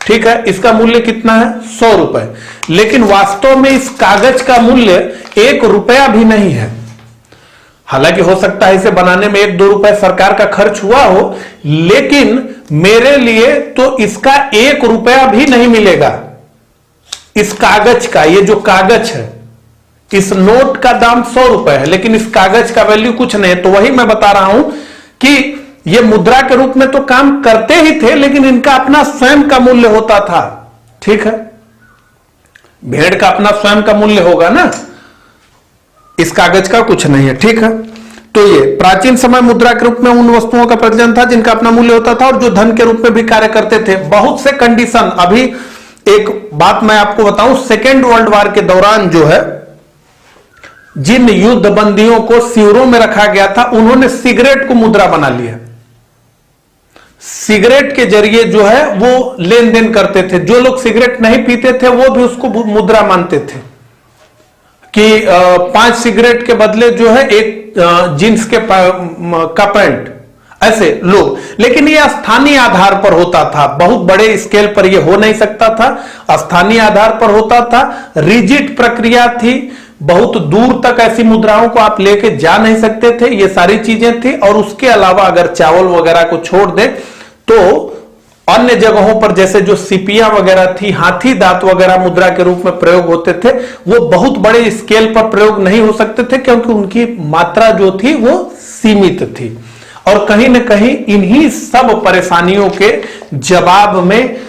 ठीक है। इसका मूल्य कितना है? 100 रुपए। लेकिन वास्तव में इस कागज का मूल्य 1 रुपया भी नहीं है। हालांकि हो सकता है इसे बनाने में 1-2 रुपए सरकार का खर्च हुआ हो, लेकिन मेरे लिए तो इसका 1 रुपया भी नहीं मिलेगा। इस कागज का, ये जो कागज है, इस नोट का दाम 100 रुपए है, लेकिन इस कागज का वैल्यू कुछ नहीं है। तो वही मैं बता रहा हूं कि ये मुद्रा के रूप में तो काम करते ही थे, लेकिन इनका अपना स्वयं का मूल्य होता था, ठीक है। भेड़ का अपना स्वयं का मूल्य होगा ना, इस कागज का कुछ नहीं है, ठीक है। तो ये प्राचीन समय मुद्रा के रूप में उन वस्तुओं का प्रचलन था जिनका अपना मूल्य होता था और जो धन के रूप में भी कार्य करते थे। बहुत से कंडीशन, अभी एक बात मैं आपको बताऊं, सेकेंड वर्ल्ड वॉर के दौरान जो है जिन युद्ध बंदियों को शिविरों में रखा गया था, उन्होंने सिगरेट को मुद्रा बना लिया। सिगरेट के जरिए जो है वो लेन देन करते थे। जो लोग सिगरेट नहीं पीते थे वो भी उसको मुद्रा मानते थे कि 5 सिगरेट के बदले जो है एक जींस के का पैंट, ऐसे लोग। लेकिन ये स्थानीय आधार पर होता था, बहुत बड़े स्केल पर ये हो नहीं सकता था, स्थानीय आधार पर होता था। रिजिड प्रक्रिया थी, बहुत दूर तक ऐसी मुद्राओं को आप लेके जा नहीं सकते थे, ये सारी चीजें थी। और उसके अलावा अगर चावल वगैरह को छोड़ दे तो अन्य जगहों पर जैसे जो सिपियां वगैरह थी, हाथी दांत वगैरह मुद्रा के रूप में प्रयोग होते थे, वो बहुत बड़े स्केल पर प्रयोग नहीं हो सकते थे क्योंकि उनकी मात्रा जो थी वो सीमित थी। और कहीं ना कहीं इन्हीं सब परेशानियों के जवाब में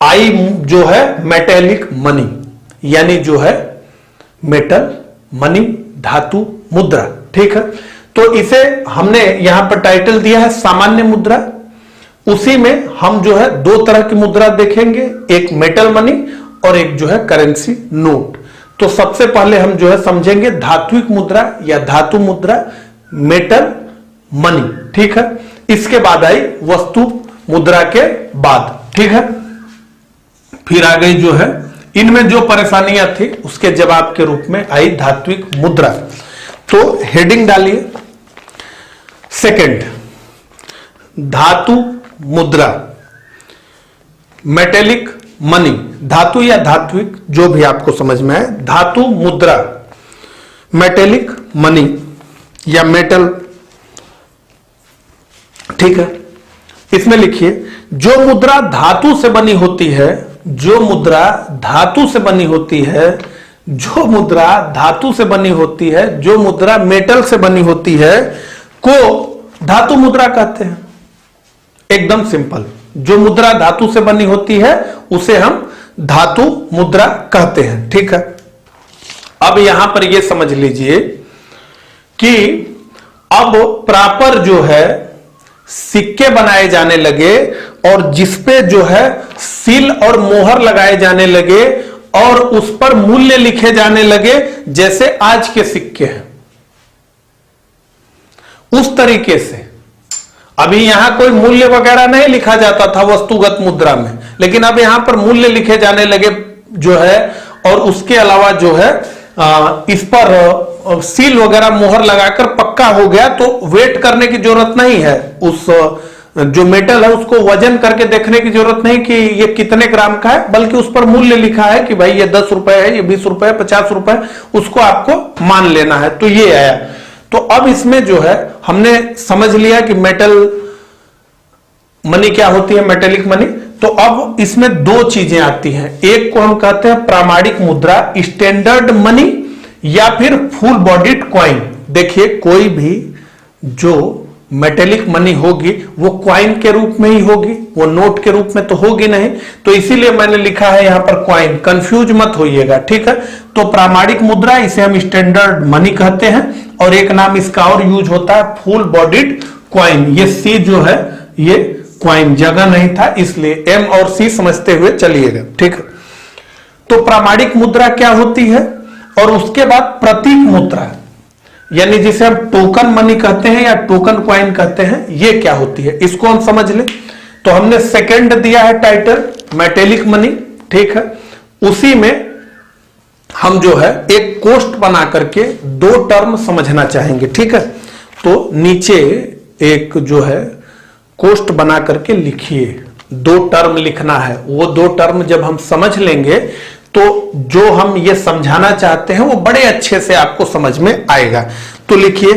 आई जो है मेटेलिक मनी, यानी जो है मेटल मनी, धातु मुद्रा, ठीक है। तो इसे हमने यहां पर टाइटल दिया है सामान्य मुद्रा। उसी में हम जो है 2 तरह की मुद्रा देखेंगे, एक मेटल मनी और एक जो है करेंसी नोट। तो सबसे पहले हम जो है समझेंगे धात्विक मुद्रा या धातु मुद्रा, मेटल मनी, ठीक है। इसके बाद आई वस्तु मुद्रा के बाद, ठीक है। फिर आ गई जो है इनमें जो परेशानियां थी उसके जवाब के रूप में आई धात्विक मुद्रा। तो हेडिंग डालिए, सेकंड, धातु मुद्रा, मेटेलिक मनी, धातु या धात्विक जो भी आपको समझ में आए, धातु मुद्रा, मेटेलिक मनी या मेटल, ठीक है। इसमें लिखिए, जो मुद्रा धातु से बनी होती है, जो मुद्रा धातु से बनी होती है जो मुद्रा धातु से बनी होती है, जो मुद्रा मेटल से बनी होती है, को धातु मुद्रा कहते हैं। एकदम सिंपल, जो मुद्रा धातु से बनी होती है उसे हम धातु मुद्रा कहते हैं। ठीक है, अब यहां पर यह समझ लीजिए कि अब प्रॉपर जो है सिक्के बनाए जाने लगे और जिसपे जो है सील और मोहर लगाए जाने लगे और उस पर मूल्य लिखे जाने लगे, जैसे आज के सिक्के हैं उस तरीके से। अभी यहां कोई मूल्य वगैरह नहीं लिखा जाता था वस्तुगत मुद्रा में, लेकिन अब यहां पर मूल्य लिखे जाने लगे जो है, और उसके अलावा जो है इस पर सील वगैरह मोहर लगाकर पक्का हो गया, तो वेट करने की जरूरत नहीं है। उस जो मेटल है उसको वजन करके देखने की जरूरत नहीं कि ये कितने ग्राम का है, बल्कि उस पर मूल्य लिखा है कि भाई ये 10 रुपए है, ये 20 रुपए, 50 रुपए, उसको आपको मान लेना है। तो ये आया। तो अब इसमें जो है हमने समझ लिया कि मेटल मनी क्या होती है, मेटेलिक मनी। तो अब इसमें दो चीजें आती हैं, एक को हम कहते हैं प्रामाणिक मुद्रा, स्टैंडर्ड मनी, या फिर फुल बॉडीड कॉइन। देखिए कोई भी जो मेटेलिक मनी होगी वो क्वाइन के रूप में ही होगी, वो नोट के रूप में तो होगी नहीं। तो इसीलिए मैंने लिखा है यहां पर क्वाइन, कंफ्यूज मत होइएगा। ठीक है, तो प्रामाणिक मुद्रा इसे हम स्टैंडर्ड मनी कहते हैं, और एक नाम इसका और यूज होता है फुल बॉडीड क्वाइन। ये सी जो है ये क्वाइन जगह नहीं था, इसलिए एम और सी समझते हुए चलिएगा। ठीक है, तो प्रामाणिक मुद्रा क्या होती है, और उसके बाद प्रतीक मुद्रा, यानी जिसे हम टोकन मनी कहते हैं या टोकन क्वाइन कहते हैं, ये क्या होती है, इसको हम समझ लें। तो हमने सेकंड दिया है टाइटल मेटेलिक मनी। ठीक है, उसी में हम जो है एक कोष्ट बना करके दो टर्म समझना चाहेंगे। ठीक है, तो नीचे एक जो है कोष्ट बना करके लिखिए, दो टर्म लिखना है। वो दो टर्म जब हम समझ लेंगे तो जो हम ये समझाना चाहते हैं वो बड़े अच्छे से आपको समझ में आएगा। तो लिखिए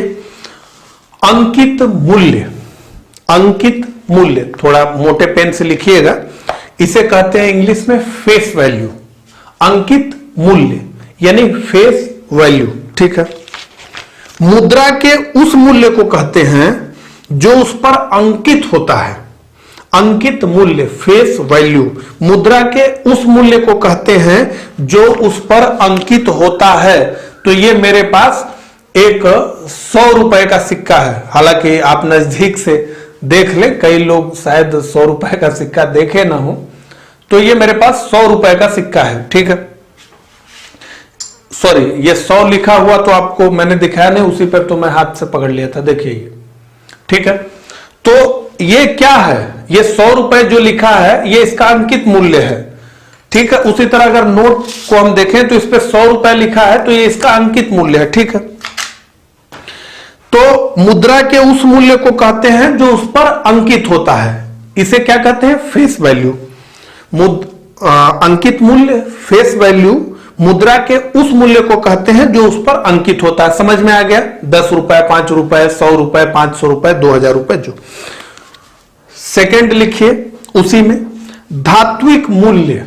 अंकित मूल्य, अंकित मूल्य थोड़ा मोटे पेन से लिखिएगा, इसे कहते हैं इंग्लिश में फेस वैल्यू। अंकित मूल्य यानी फेस वैल्यू। ठीक है, मुद्रा के उस मूल्य को कहते हैं जो उस पर अंकित होता है। अंकित मूल्य, फेस वैल्यू, मुद्रा के उस मूल्य को कहते हैं जो उस पर अंकित होता है। तो ये मेरे पास एक 100 रुपए का सिक्का है, हालांकि आप नजदीक से देख लें, कई लोग शायद 100 रुपए का सिक्का देखे ना हो। तो ये मेरे पास 100 रुपए का सिक्का है। ठीक है, सॉरी ये 100 लिखा हुआ तो आपको मैंने दिखाया नहीं, उसी पर तो मैं हाथ से पकड़ लिया था, देखिए ये। ठीक है, तो ये क्या है, ये 100 रुपए जो लिखा है ये इसका अंकित मूल्य है। ठीक है, उसी तरह अगर नोट को हम देखें तो इस पे 100 रुपए लिखा है तो ये इसका अंकित मूल्य है। ठीक है, तो मुद्रा के उस मूल्य को कहते हैं जो उस पर अंकित होता है, इसे क्या कहते हैं, फेस वैल्यू। अंकित मूल्य, फेस वैल्यू, मुद्रा के उस मूल्य को कहते हैं जो उस पर अंकित होता है। समझ में आ गया, 10 रुपए, 5 रुपए, 100 रुपए, 500 रुपए, 2000 रुपए। जो सेकंड लिखिए उसी में धात्विक मूल्य,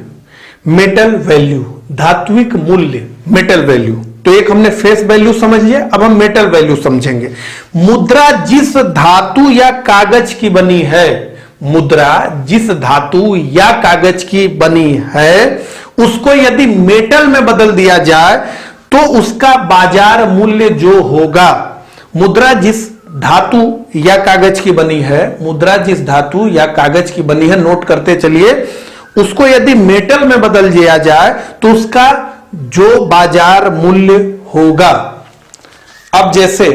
मेटल वैल्यू, धात्विक मूल्य, मेटल वैल्यू। तो एक हमने फेस वैल्यू समझ लिया, अब हम मेटल वैल्यू समझेंगे। मुद्रा जिस धातु या कागज की बनी है, मुद्रा जिस धातु या कागज की बनी है उसको यदि मेटल में बदल दिया जाए तो उसका बाजार मूल्य जो होगा, मुद्रा जिस धातु या कागज की बनी है, मुद्रा जिस धातु या कागज की बनी है, नोट करते चलिए, उसको यदि मेटल में बदल दिया जाए तो उसका जो बाजार मूल्य होगा। अब जैसे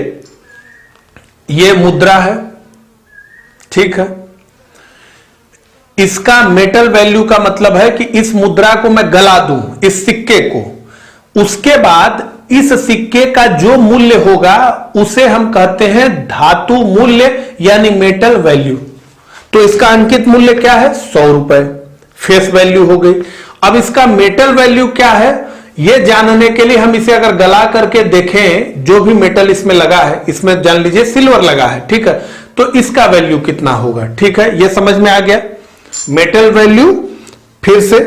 ये मुद्रा है, ठीक है, इसका मेटल वैल्यू का मतलब है कि इस मुद्रा को मैं गला दूं, इस सिक्के को, उसके बाद इस सिक्के का जो मूल्य होगा उसे हम कहते हैं धातु मूल्य यानी मेटल वैल्यू। तो इसका अंकित मूल्य क्या है, 100 रुपए, फेस वैल्यू हो गई। अब इसका मेटल वैल्यू क्या है, यह जानने के लिए हम इसे अगर गला करके देखें, जो भी मेटल इसमें लगा है, इसमें जान लीजिए सिल्वर लगा है, ठीक है, तो इसका वैल्यू कितना होगा। ठीक है, यह समझ में आ गया, मेटल वैल्यू। फिर से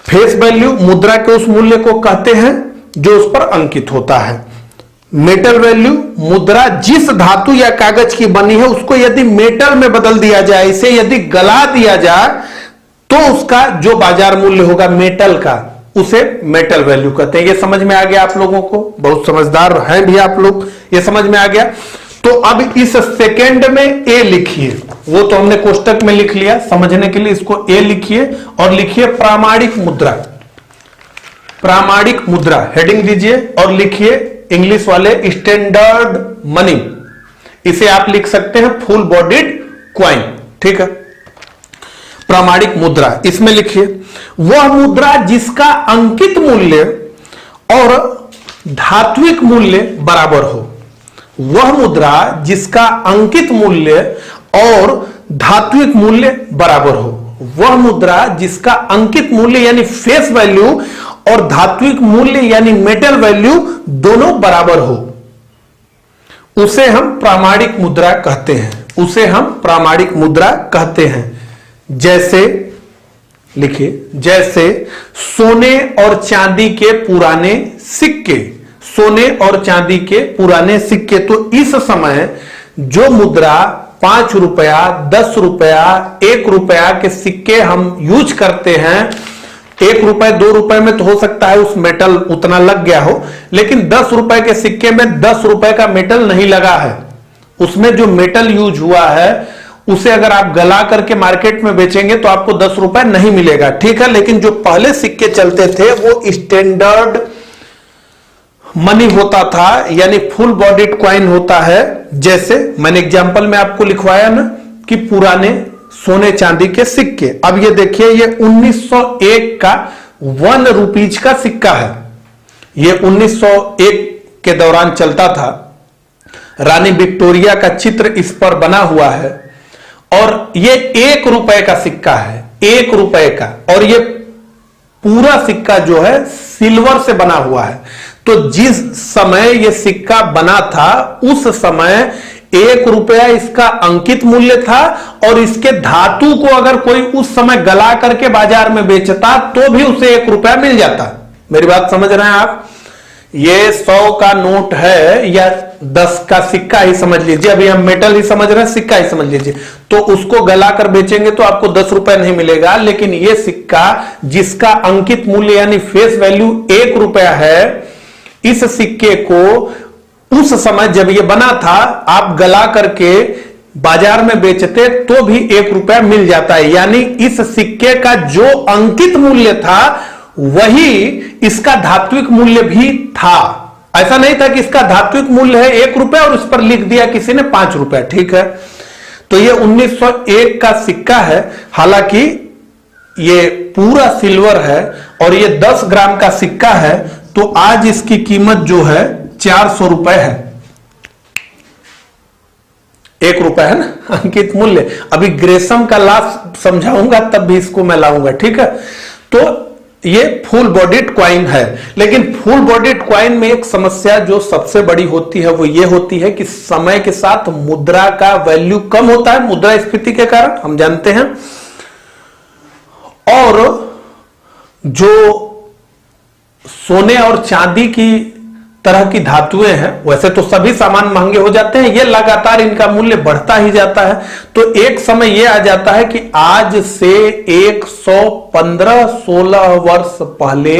फेस वैल्यू मुद्रा के उस मूल्य को कहते हैं जो उस पर अंकित होता है। मेटल वैल्यू मुद्रा जिस धातु या कागज की बनी है उसको यदि मेटल में बदल दिया जाए, इसे यदि गला दिया जाए तो उसका जो बाजार मूल्य होगा मेटल का, उसे मेटल वैल्यू कहते हैं। ये समझ में आ गया आप लोगों को? बहुत समझदार हैं भी आप लोग, ये समझ में आ गया। तो अब इस सेकंड में ए लिखिए, वो तो हमने कोष्टक में लिख लिया, समझने के लिए इसको ए लिखिए और लिखिए प्रामाणिक मुद्रा। प्रामाणिक मुद्रा हेडिंग दीजिए और लिखिए इंग्लिश वाले स्टैंडर्ड मनी। इसे आप लिख सकते हैं फुल बॉडीड क्वाइन, ठीक है। प्रामाणिक मुद्रा इसमें लिखिए वह मुद्रा जिसका अंकित मूल्य और धात्विक मूल्य बराबर हो। वह मुद्रा जिसका अंकित मूल्य और धात्विक मूल्य बराबर हो। वह मुद्रा जिसका अंकित मूल्य यानी फेस वैल्यू और धात्विक मूल्य यानी मेटल वैल्यू दोनों बराबर हो, उसे हम प्रामाणिक मुद्रा कहते हैं। उसे हम प्रामाणिक मुद्रा कहते हैं। जैसे लिखिए, जैसे सोने और चांदी के पुराने सिक्के। सोने और चांदी के पुराने सिक्के, तो इस समय जो मुद्रा 5 रुपया, 10 रुपया, 1 रुपया के सिक्के हम यूज करते हैं, 1 रुपए 2 रुपए में तो हो सकता है उस मेटल उतना लग गया हो, लेकिन 10 रुपए के सिक्के में 10 रुपए का मेटल नहीं लगा है। उसमें जो मेटल यूज हुआ है उसे अगर आप गला करके मार्केट में बेचेंगे तो आपको 10 रुपए नहीं मिलेगा, ठीक है। लेकिन जो पहले सिक्के चलते थे वो स्टैंडर्ड मनी होता था, यानी फुल बॉडीड क्वाइन होता है। जैसे मैंने एग्जांपल में आपको लिखवाया ना कि पुराने सोने चांदी के सिक्के। अब ये देखिए, ये 1901 का 1 रुपीज का सिक्का है। ये 1901 के दौरान चलता था। रानी विक्टोरिया का चित्र इस पर बना हुआ है और ये 1 रुपए का सिक्का है, 1 रुपए का। और ये पूरा सिक्का जो है सिल्वर से बना हुआ है। तो जिस समय ये सिक्का बना था उस समय 1 रुपया इसका अंकित मूल्य था और इसके धातु को अगर कोई उस समय गला करके बाजार में बेचता तो भी उसे 1 रुपया मिल जाता। मेरी बात समझ रहे हैं आप? ये 100 का नोट है या 10 का सिक्का ही समझ लीजिए, अभी हम मेटल ही समझ रहे हैं, सिक्का ही समझ लीजिए। तो उसको गला कर बेचेंगे तो आपको 10 रुपए नहीं मिलेगा, लेकिन ये सिक्का जिसका अंकित मूल्य यानी फेस वैल्यू 1 रुपया है, इस सिक्के को उस समय जब ये बना था आप गला करके बाजार में बेचते तो भी 1 रुपया मिल जाता है। यानी इस सिक्के का जो अंकित मूल्य था वही इसका धात्विक मूल्य भी था। ऐसा नहीं था कि इसका धात्विक मूल्य है 1 रुपया और इस पर लिख दिया किसी ने 5 रुपया, ठीक है। तो ये 1901 का सिक्का है, हालांकि ये पूरा सिल्वर है और ये 10 ग्राम का सिक्का है। तो आज इसकी कीमत जो है 400 रुपए है। 1 रुपए है ना अंकित मूल्य। अभी ग्रेसम का लाभ समझाऊंगा तब भी इसको मैं लाऊंगा, ठीक है। तो ये फुल बॉडीड क्वाइन है। लेकिन फुल बॉडीड क्वाइन में एक समस्या जो सबसे बड़ी होती है वो ये होती है कि समय के साथ मुद्रा का वैल्यू कम होता है, मुद्रास्फीति के कारण, हम जानते हैं। और जो सोने और चांदी की तरह की धातुएं हैं, वैसे तो सभी सामान महंगे हो जाते हैं, ये लगातार इनका मूल्य बढ़ता ही जाता है। तो एक समय ये आ जाता है कि आज से 115-16 वर्ष पहले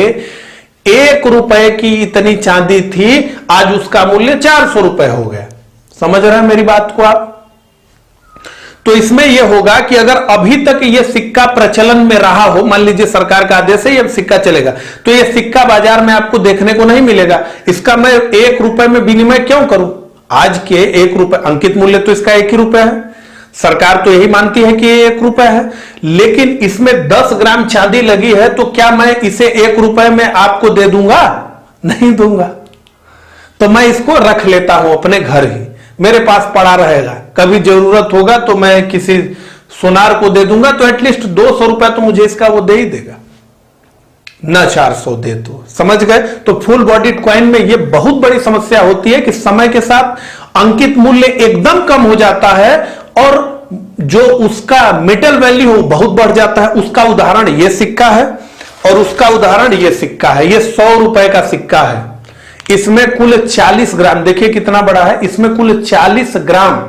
1 रुपए की इतनी चांदी थी, आज उसका मूल्य 400 रुपए हो गया। समझ रहे हैं मेरी बात को आप? तो इसमें यह होगा कि अगर अभी तक यह सिक्का प्रचलन में रहा हो, मान लीजिए सरकार का आदेश है यह सिक्का चलेगा, तो यह सिक्का बाजार में आपको देखने को नहीं मिलेगा। इसका मैं 1 रुपए में विनिमय क्यों करूं? आज के 1 रुपए अंकित मूल्य तो इसका 1 ही रुपया है, सरकार तो यही मानती है कि ये 1 रुपया है। लेकिन इसमें 10 ग्राम चांदी लगी है, तो क्या मैं इसे 1 रुपए में आपको दे दूंगा? नहीं दूंगा। तो मैं इसको रख लेता हूं अपने घर ही, मेरे पास पड़ा रहेगा। कभी जरूरत होगा तो मैं किसी सुनार को दे दूंगा, तो एटलीस्ट 200 रुपया तो मुझे इसका वो दे ही देगा, ना 400 दे दो। समझ गए? तो फुल बॉडीड क्वाइन में ये बहुत बड़ी समस्या होती है कि समय के साथ अंकित मूल्य एकदम कम हो जाता है और जो उसका मेटल वैल्यू हो बहुत बढ़ जाता है। उसका उदाहरण ये सिक्का है और उसका उदाहरण ये सिक्का है, ये 100 रुपए का सिक्का है। इसमें कुल 40 ग्राम, देखिए कितना बड़ा है, इसमें कुल 40 ग्राम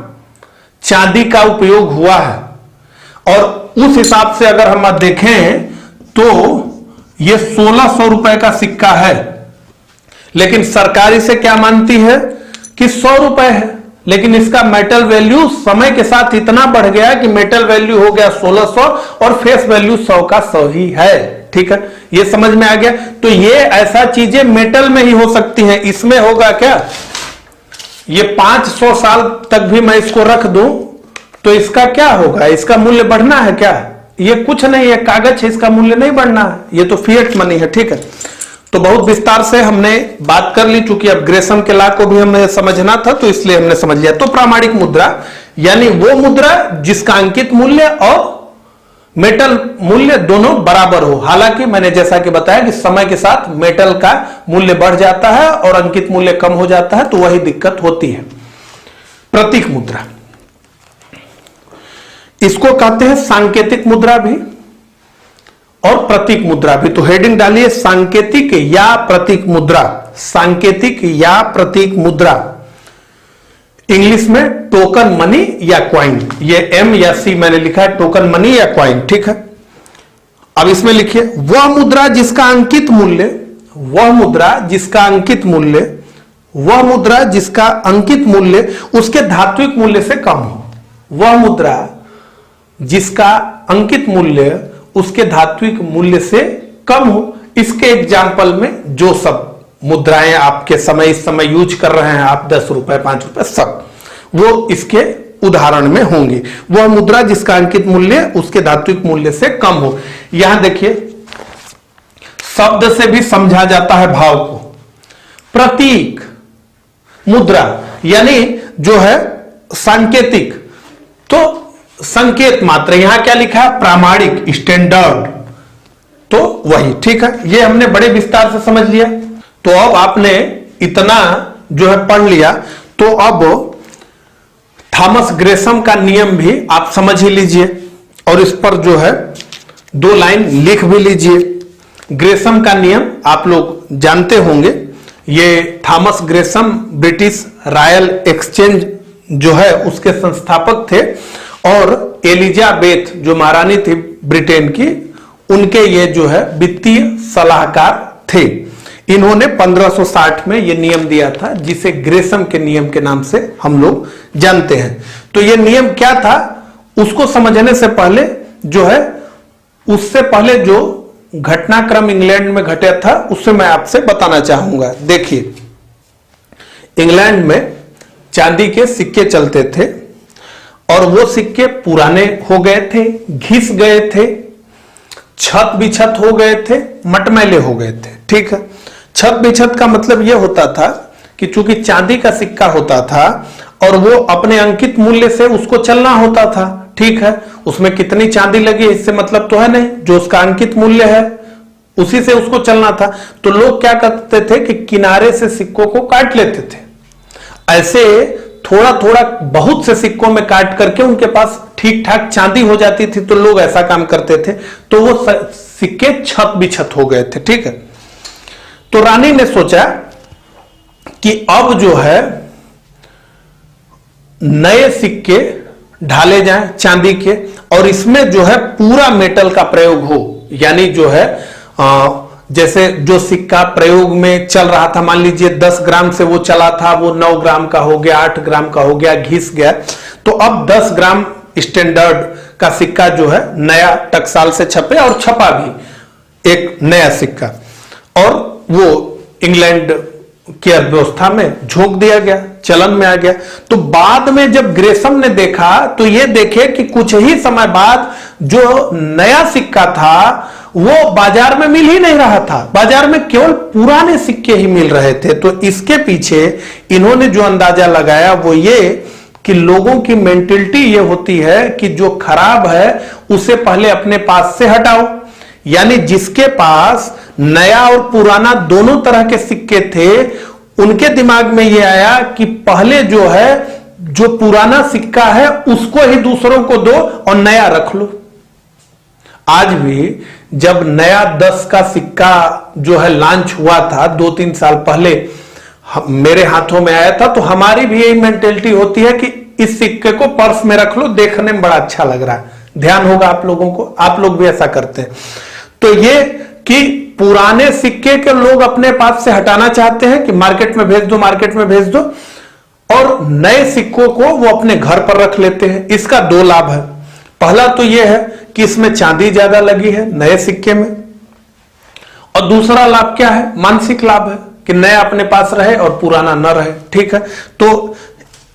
चांदी का उपयोग हुआ है। और उस हिसाब से अगर हम देखें तो ये 1600 रुपए का सिक्का है, लेकिन सरकार इसे क्या मानती है कि 100 रुपए है, लेकिन इसका मेटल वैल्यू समय के साथ इतना बढ़ गया कि मेटल वैल्यू हो गया 1600 और फेस वैल्यू 100 का 100 ही है। ठीक है, ये समझ में आ गया। तो ये ऐसा चीजें मेटल में ही हो सकती हैं, इसमें होगा क्या? ये 500 साल तक भी मैं इसको रख दूं तो इसका क्या होगा? इसका मूल्य बढ़ना है क्या? ये कुछ नहीं है, कागज है, इसका मूल्य नहीं बढ़ना है, ये तो फिएट मनी है। ठीक है, तो बहुत विस्तार से हमने बात कर ली, चूंकि अब ग्रेसम के लॉ को भी हमें समझना था तो इसलिए हमने समझ लिया। तो प्रामाणिक मुद्रा यानी वो मुद्रा जिसका अंकित मूल्य और मेटल मूल्य दोनों बराबर हो। हालांकि मैंने जैसा कि बताया कि समय के साथ मेटल का मूल्य बढ़ जाता है और अंकित मूल्य कम हो जाता है, तो वही दिक्कत होती है। प्रतीक मुद्रा, इसको कहते हैं सांकेतिक मुद्रा भी और प्रतीक मुद्रा भी। तो हेडिंग डालिए सांकेतिक या प्रतीक मुद्रा, सांकेतिक या प्रतीक मुद्रा। इंग्लिश में टोकन मनी या क्वाइन, ये एम या सी मैंने लिखा है, टोकन मनी या क्वाइन। ठीक है, अब इसमें लिखिए वह मुद्रा जिसका अंकित मूल्य, वह मुद्रा जिसका अंकित मूल्य, वह मुद्रा जिसका अंकित मूल्य उसके धात्विक मूल्य से कम हो। वह मुद्रा जिसका अंकित मूल्य उसके धात्विक मूल्य से कम हो। इसके एग्जाम्पल में जो सब मुद्राएं आपके समय इस समय यूज कर रहे हैं आप, 10 रुपए 5 रुपए सब, वो इसके उदाहरण में होंगे। वह मुद्रा जिसका अंकित मूल्य उसके धात्विक मूल्य से कम हो। यहां देखिए शब्द से भी समझा जाता है भाव को। प्रतीक मुद्रा यानी जो है सांकेतिक, तो संकेत मात्र, यहां क्या लिखा है? प्रामाणिक, स्टैंडर्ड, तो वही। ठीक है, ये हमने बड़े विस्तार से समझ लिया। तो अब आपने इतना जो है पढ़ लिया, तो अब थॉमस ग्रेसम का नियम भी आप समझ ही लीजिए और इस पर जो है 2 लाइन लिख भी लीजिए। ग्रेसम का नियम आप लोग जानते होंगे। ये Thomas Gresham British royal exchange जो है उसके संस्थापक थे और एलिजाबेथ जो महारानी थी ब्रिटेन की, उनके ये जो है वित्तीय सलाहकार थे। इन्होंने 1560 में ये नियम दिया था जिसे ग्रेसम के नियम के नाम से हम लोग जानते हैं। तो ये नियम क्या था उसको समझने से पहले जो है, उससे पहले जो घटनाक्रम इंग्लैंड में घटा था उससे मैं आपसे बताना चाहूंगा। देखिए, इंग्लैंड में चांदी के सिक्के चलते थे और वो सिक्के पुराने हो गए थे, घिस गए थे, छत बिछत हो गए थे, मटमैले हो गए थे। ठीक है, छत बिछत का मतलब यह होता था कि चूंकि चांदी का सिक्का होता था और वो अपने अंकित मूल्य से उसको चलना होता था। ठीक है, उसमें कितनी चांदी लगी इससे मतलब तो है नहीं, जो उसका अंकित मूल्य है उसी से उसको चलना था। तो लोग क्या करते थे कि किनारे से सिक्कों को काट लेते थे। ऐसे थोड़ा थोड़ा बहुत से सिक्कों में काट करके उनके पास ठीक ठाक चांदी हो जाती थी, तो लोग ऐसा काम करते थे, तो वो सिक्के छत बिछत हो गए थे। ठीक है, तो रानी ने सोचा कि अब जो है नए सिक्के ढाले जाएं चांदी के और इसमें जो है पूरा मेटल का प्रयोग हो। यानी जो है जैसे जो सिक्का प्रयोग में चल रहा था, मान लीजिए 10 ग्राम से वो चला था, वो 9 ग्राम का हो गया, 8 ग्राम का हो गया, घिस गया, तो अब 10 ग्राम स्टैंडर्ड का सिक्का जो है नया टकसाल से छपे और छपा भी एक नया सिक्का, और वो इंग्लैंड की अर्थव्यवस्था में झोंक दिया गया, चलन में आ गया। तो बाद में जब ग्रेसम ने देखा तो ये देखे कि कुछ ही समय बाद जो नया सिक्का था वो बाजार में मिल ही नहीं रहा था, बाजार में केवल पुराने सिक्के ही मिल रहे थे। तो इसके पीछे इन्होंने जो अंदाजा लगाया वो ये कि लोगों की मेंटलिटी ये होती है कि जो खराब है उसे पहले अपने पास से हटाओ। यानी जिसके पास नया और पुराना दोनों तरह के सिक्के थे, उनके दिमाग में यह आया कि पहले जो है जो पुराना सिक्का है उसको ही दूसरों को दो और नया रख लो। आज भी जब नया 10 का सिक्का जो है लॉन्च हुआ था 2-3 साल पहले, मेरे हाथों में आया था, तो हमारी भी यही मेंटेलिटी होती है कि इस सिक्के को पर्स में रख लो, देखने में बड़ा अच्छा लग रहा है। ध्यान होगा आप लोगों को, आप लोग भी ऐसा करते हैं। तो ये कि पुराने सिक्के के लोग अपने पास से हटाना चाहते हैं कि मार्केट में भेज दो, मार्केट में भेज दो, और नए सिक्कों को वो अपने घर पर रख लेते हैं। इसका 2 लाभ है। पहला तो यह है कि इसमें चांदी ज्यादा लगी है नए सिक्के में, और दूसरा लाभ क्या है, मानसिक लाभ है कि नया अपने पास रहे और पुराना न रहे। ठीक है, तो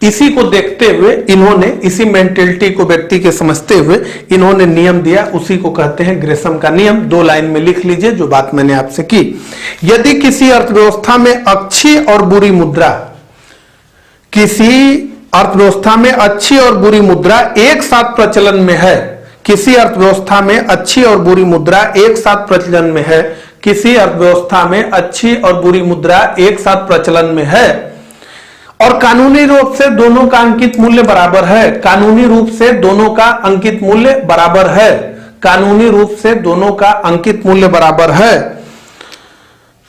इसी को देखते हुए इन्होंने, इसी मेंटेलिटी को व्यक्ति के समझते हुए इन्होंने नियम दिया, उसी को कहते हैं ग्रेसम का नियम। 2 लाइन में लिख लीजिए जो बात मैंने आपसे की। यदि किसी अर्थव्यवस्था में अच्छी और बुरी मुद्रा, किसी अर्थव्यवस्था में अच्छी और बुरी मुद्रा एक साथ प्रचलन में है, किसी अर्थव्यवस्था में अच्छी और बुरी मुद्रा एक साथ प्रचलन में है, किसी अर्थव्यवस्था में अच्छी और बुरी मुद्रा एक साथ प्रचलन में है, और कानूनी रूप से दोनों का अंकित मूल्य बराबर है, कानूनी रूप से दोनों का अंकित मूल्य बराबर है, कानूनी रूप से दोनों का अंकित मूल्य बराबर है,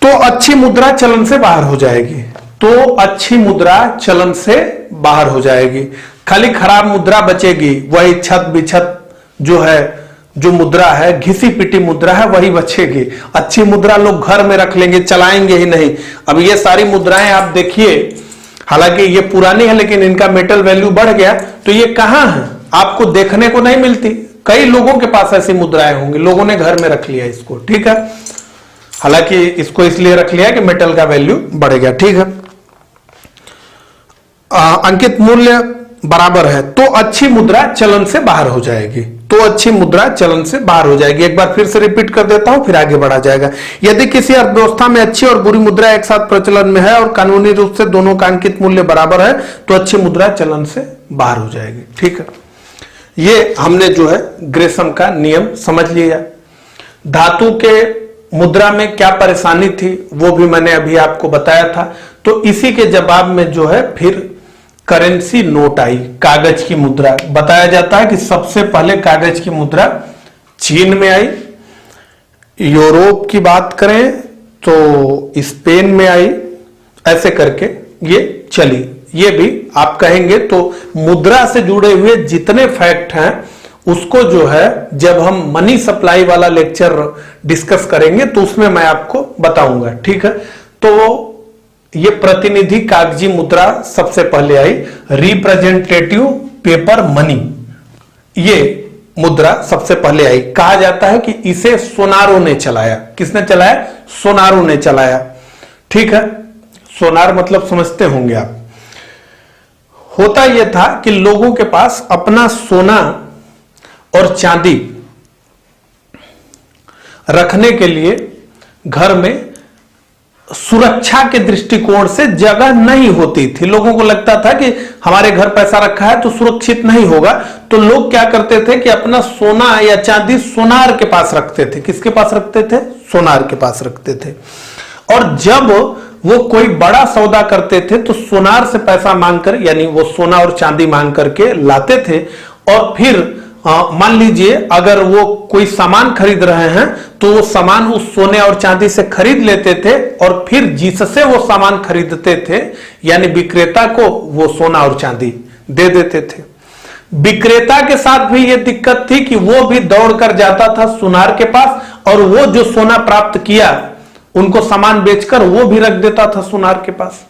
तो अच्छी मुद्रा चलन से बाहर हो जाएगी। तो अच्छी मुद्रा चलन से बाहर हो जाएगी, खाली खराब मुद्रा बचेगी, वही छत बिछत जो है, जो मुद्रा है, घिसी पिटी मुद्रा है, वही बचेगी। अच्छी मुद्रा लोग घर में रख लेंगे, चलाएंगे ही नहीं। अब ये सारी मुद्राएं आप देखिए, हालांकि ये पुरानी है लेकिन इनका मेटल वैल्यू बढ़ गया, तो ये कहां है, आपको देखने को नहीं मिलती। कई लोगों के पास ऐसी मुद्राएं होंगी, लोगों ने घर में रख लिया इसको। ठीक है, हालांकि इसको इसलिए रख लिया कि मेटल का वैल्यू बढ़ गया। ठीक है, अंकित मूल्य बराबर है, तो अच्छी मुद्रा चलन से बाहर हो जाएगी, तो अच्छी मुद्रा चलन से बाहर हो जाएगी। एक बार फिर से रिपीट कर देता हूं, फिर आगे बढ़ा जाएगा। यदि किसी अर्थव्यवस्था में अच्छी और बुरी मुद्रा एक साथ प्रचलन में है और कानूनी रूप से दोनों का अंकित मूल्य बराबर है, तो अच्छी मुद्रा चलन से बाहर हो जाएगी। ठीक है, ये हमने जो है ग्रेसम का नियम समझ लिया। धातु के मुद्रा में क्या परेशानी थी वो भी मैंने अभी आपको बताया था। तो इसी के जवाब में जो है फिर करेंसी नोट आई, कागज की मुद्रा। बताया जाता है कि सबसे पहले कागज की मुद्रा चीन में आई, यूरोप की बात करें तो स्पेन में आई, ऐसे करके ये चली। ये भी आप कहेंगे तो मुद्रा से जुड़े हुए जितने फैक्ट हैं उसको जो है जब हम मनी सप्लाई वाला लेक्चर डिस्कस करेंगे तो उसमें मैं आपको बताऊंगा। ठीक है, तो ये प्रतिनिधि कागजी मुद्रा सबसे पहले आई, रिप्रेजेंटेटिव पेपर मनी, ये मुद्रा सबसे पहले आई। कहा जाता है कि इसे सोनारों ने चलाया। किसने चलाया? सोनारों ने चलाया। ठीक है, सोनार मतलब समझते होंगे आप। होता यह था कि लोगों के पास अपना सोना और चांदी रखने के लिए घर में सुरक्षा के दृष्टिकोण से जगह नहीं होती थी। लोगों को लगता था कि हमारे घर पैसा रखा है तो सुरक्षित नहीं होगा, तो लोग क्या करते थे कि अपना सोना या चांदी सोनार के पास रखते थे। किसके पास रखते थे? सोनार के पास रखते थे। और जब वो कोई बड़ा सौदा करते थे तो सोनार से पैसा मांगकर, यानी वो सोना और चांदी मांग करके लाते थे, और फिर मान लीजिए अगर वो कोई सामान खरीद रहे हैं तो वो सामान उस सोने और चांदी से खरीद लेते थे और फिर जिससे वो सामान खरीदते थे यानी विक्रेता को वो सोना और चांदी दे देते थे। विक्रेता के साथ भी ये दिक्कत थी कि वो भी दौड़कर जाता था सोनार के पास और वो जो सोना प्राप्त किया उनको सामान बेचकर वो भी रख देता था सोनार के पास।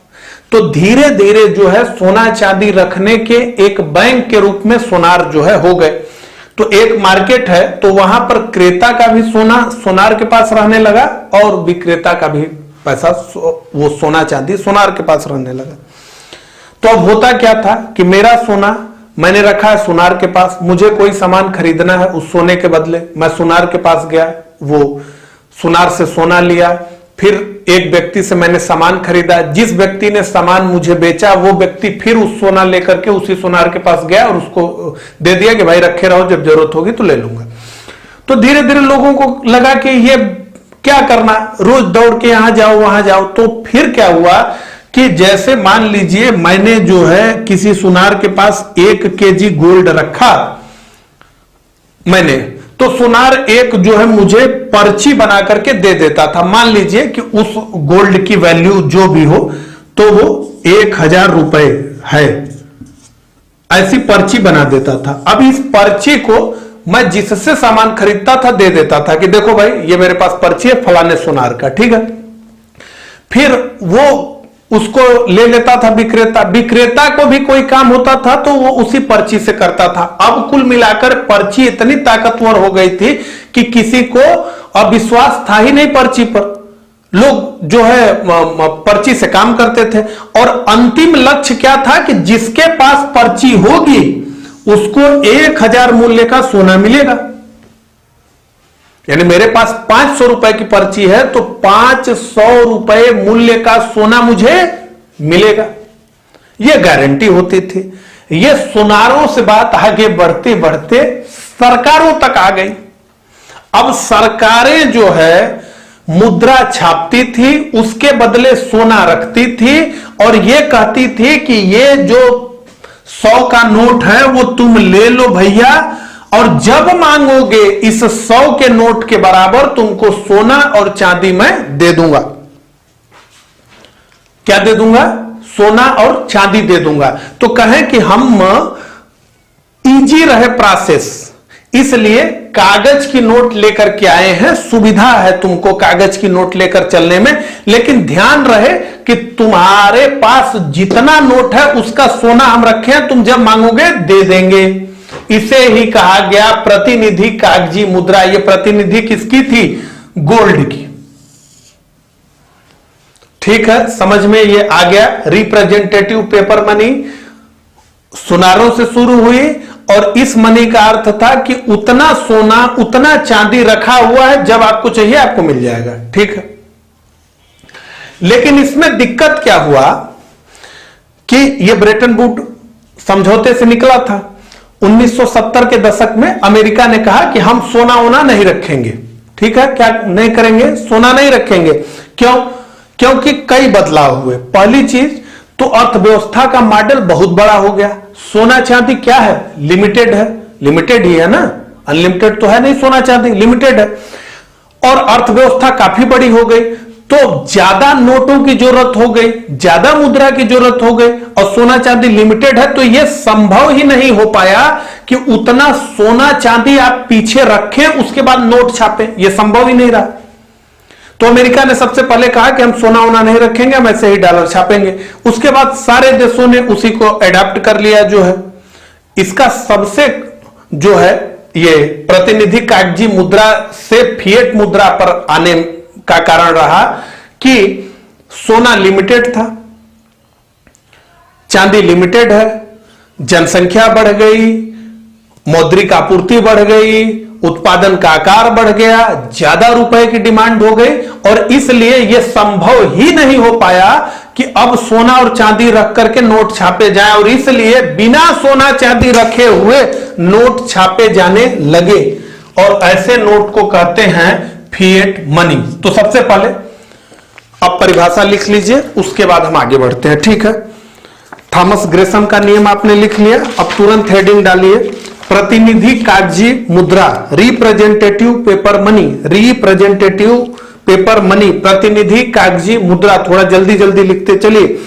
तो धीरे धीरे जो है सोना चांदी रखने के एक बैंक के रूप में सोनार जो है हो गए। तो एक मार्केट है तो वहां पर क्रेता का भी सोना सोनार के पास रहने लगा और विक्रेता का भी पैसा वो सोना चांदी सोनार के पास रहने लगा। तो अब होता क्या था कि मेरा सोना मैंने रखा है सोनार के पास, मुझे कोई सामान खरीदना है उस सोने के बदले, मैं सोनार के पास गया, वो सोनार से सोना लिया, फिर एक व्यक्ति से मैंने सामान खरीदा, जिस व्यक्ति ने सामान मुझे बेचा वो व्यक्ति फिर उस सोना लेकर के उसी सोनार के पास गया और उसको दे दिया कि भाई रखे रहो, जब जरूरत होगी तो ले लूंगा। तो धीरे धीरे लोगों को लगा कि ये क्या करना, रोज दौड़ के यहां जाओ वहां जाओ। तो फिर क्या हुआ कि जैसे मान लीजिए मैंने जो है किसी सुनार के पास 1 केजी गोल्ड रखा मैंने, तो सुनार एक जो है मुझे पर्ची बना करके दे देता था। मान लीजिए कि उस गोल्ड की वैल्यू जो भी हो तो वो 1000 रुपए है, ऐसी पर्ची बना देता था। अब इस पर्ची को मैं जिससे सामान खरीदता था दे देता था कि देखो भाई ये मेरे पास पर्ची है फलाने सुनार का, ठीक है। फिर वो उसको ले लेता था विक्रेता, विक्रेता को भी कोई काम होता था तो वो उसी पर्ची से करता था। अब कुल मिलाकर पर्ची इतनी ताकतवर हो गई थी कि किसी को अब विश्वास था ही नहीं पर्ची पर। लोग जो है पर्ची से काम करते थे और अंतिम लक्ष्य क्या था कि जिसके पास पर्ची होगी उसको 1000 मूल्य का सोना मिलेगा। यानी मेरे पास 500 रुपए की पर्ची है तो 500 रुपए मूल्य का सोना मुझे मिलेगा, यह गारंटी होती थी। यह सुनारों से बात आगे बढ़ते बढ़ते सरकारों तक आ गई। अब सरकारें जो है मुद्रा छापती थी, उसके बदले सोना रखती थी और यह कहती थी कि ये जो 100 का नोट है वो तुम ले लो भैया, और जब मांगोगे इस 100 के नोट के बराबर तुमको सोना और चांदी मैं दे दूंगा। क्या दे दूंगा? सोना और चांदी दे दूंगा। तो कहें कि हम इजी रहे प्रोसेस, इसलिए कागज की नोट लेकर के आए हैं। सुविधा है तुमको कागज की नोट लेकर चलने में, लेकिन ध्यान रहे कि तुम्हारे पास जितना नोट है उसका सोना हम रखे हैं, तुम जब मांगोगे दे देंगे। इसे ही कहा गया प्रतिनिधि कागजी मुद्रा। ये प्रतिनिधि किसकी थी? गोल्ड की। ठीक है, समझ में ये आ गया। रिप्रेजेंटेटिव पेपर मनी सुनारों से शुरू हुई और इस मनी का अर्थ था कि उतना सोना उतना चांदी रखा हुआ है, जब आपको चाहिए आपको मिल जाएगा। ठीक है, लेकिन इसमें दिक्कत क्या हुआ कि यह ब्रेटन वुड्स समझौते से निकला था। 1970 के दशक में अमेरिका ने कहा कि हम सोना वोना नहीं रखेंगे। ठीक है, क्या नहीं करेंगे? सोना नहीं रखेंगे। क्यों? क्योंकि कई बदलाव हुए। पहली चीज तो अर्थव्यवस्था का मॉडल बहुत बड़ा हो गया। सोना चांदी क्या है? लिमिटेड है, लिमिटेड ही है ना, अनलिमिटेड तो है नहीं। सोना चांदी लिमिटेड है और अर्थव्यवस्था काफी बड़ी हो गई, तो ज्यादा नोटों की जरूरत हो गई, ज्यादा मुद्रा की जरूरत हो गई और सोना चांदी लिमिटेड है, तो यह संभव ही नहीं हो पाया कि उतना सोना चांदी आप पीछे रखें उसके बाद नोट छापें। यह संभव ही नहीं रहा। तो अमेरिका ने सबसे पहले कहा कि हम सोना वोना नहीं रखेंगे, हम ऐसे ही डॉलर छापेंगे। उसके बाद सारे देशों ने उसी को अडॉप्ट कर लिया। जो है इसका सबसे जो है ये प्रतिनिधि कागजी मुद्रा से फिएट मुद्रा पर आने का कारण रहा कि सोना लिमिटेड था, चांदी लिमिटेड है, जनसंख्या बढ़ गई, मौद्रिक आपूर्ति बढ़ गई, उत्पादन का आकार बढ़ गया, ज्यादा रुपए की डिमांड हो गई और इसलिए यह संभव ही नहीं हो पाया कि अब सोना और चांदी रख करके नोट छापे जाएं, और इसलिए बिना सोना चांदी रखे हुए नोट छापे जाने लगे और ऐसे नोट को कहते हैं फिएट मनी। तो सबसे पहले अब परिभाषा लिख लीजिए, उसके बाद हम आगे बढ़ते हैं। ठीक है, थॉमस ग्रेसम का नियम आपने लिख लिया। अब तुरंत हेडिंग डालिए, प्रतिनिधि कागजी मुद्रा, representative paper money, representative paper money, प्रतिनिधि कागजी मुद्रा। थोड़ा जल्दी जल्दी लिखते चलिए।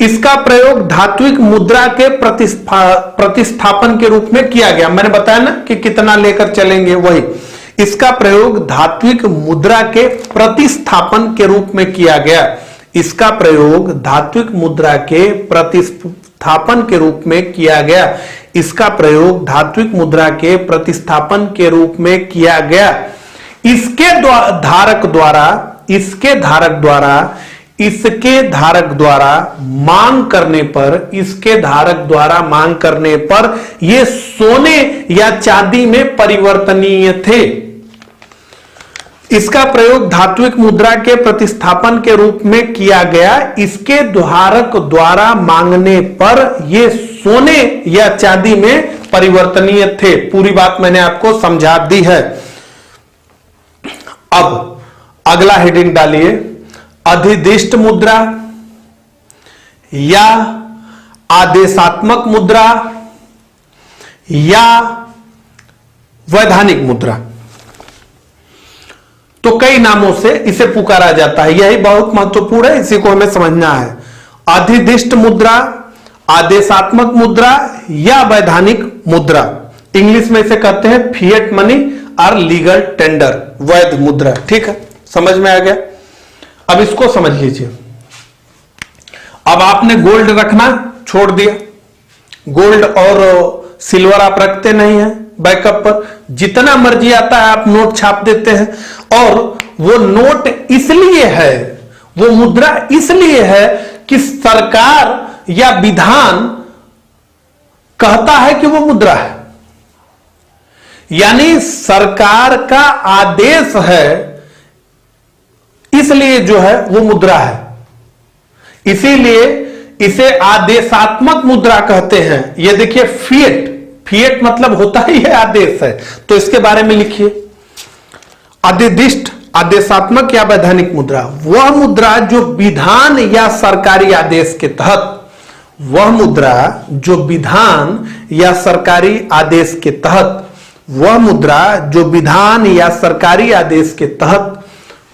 इसका प्रयोग धात्विक मुद्रा के प्रतिस्थापन के रूप में किया गया। मैंने बताया ना कि कितना लेकर चलेंगे, वही। इसका प्रयोग धात्विक मुद्रा के प्रतिस्थापन के रूप में किया गया। इसका प्रयोग धात्विक मुद्रा के प्रतिस्थापन के रूप में किया गया। इसका प्रयोग धात्विक मुद्रा के प्रतिस्थापन के रूप में किया गया। इसके धारक द्वारा मांग करने पर ये सोने या चांदी में परिवर्तनीय थे। इसका प्रयोग धात्विक मुद्रा के प्रतिस्थापन के रूप में किया गया। इसके धारक द्वारा मांगने पर ये सोने या चांदी में परिवर्तनीय थे। पूरी बात मैंने आपको समझा दी है। अब अगला हेडिंग डालिए, अधिदिष्ट मुद्रा या आदेशात्मक मुद्रा या वैधानिक मुद्रा। तो कई नामों से इसे पुकारा जाता है, यही बहुत महत्वपूर्ण है, इसी को हमें समझना है। अधिदिष्ट मुद्रा, आदेशात्मक मुद्रा या वैधानिक मुद्रा, इंग्लिश में इसे कहते हैं फिएट मनी और लीगल टेंडर, वैध मुद्रा। ठीक है, समझ में आ गया। अब इसको समझ लीजिए। अब आपने गोल्ड रखना छोड़ दिया, गोल्ड और सिल्वर आप रखते नहीं हैं बैकअप पर, जितना मर्जी आता है आप नोट छाप देते हैं, और वो नोट इसलिए है, वो मुद्रा इसलिए है कि सरकार या विधान कहता है कि वो मुद्रा है, यानी सरकार का आदेश है, इसलिए जो है वो मुद्रा है। इसीलिए इसे आदेशात्मक मुद्रा कहते हैं। ये देखिए फिएट, फिएट मतलब होता ही है आदेश है, तो इसके बारे में लिखिए। अधिदिष्ट, आदेशात्मक या वैधानिक मुद्रा, वह मुद्रा जो विधान या सरकारी आदेश के तहत, वह मुद्रा जो विधान या सरकारी आदेश के तहत, वह मुद्रा जो विधान या सरकारी आदेश के तहत,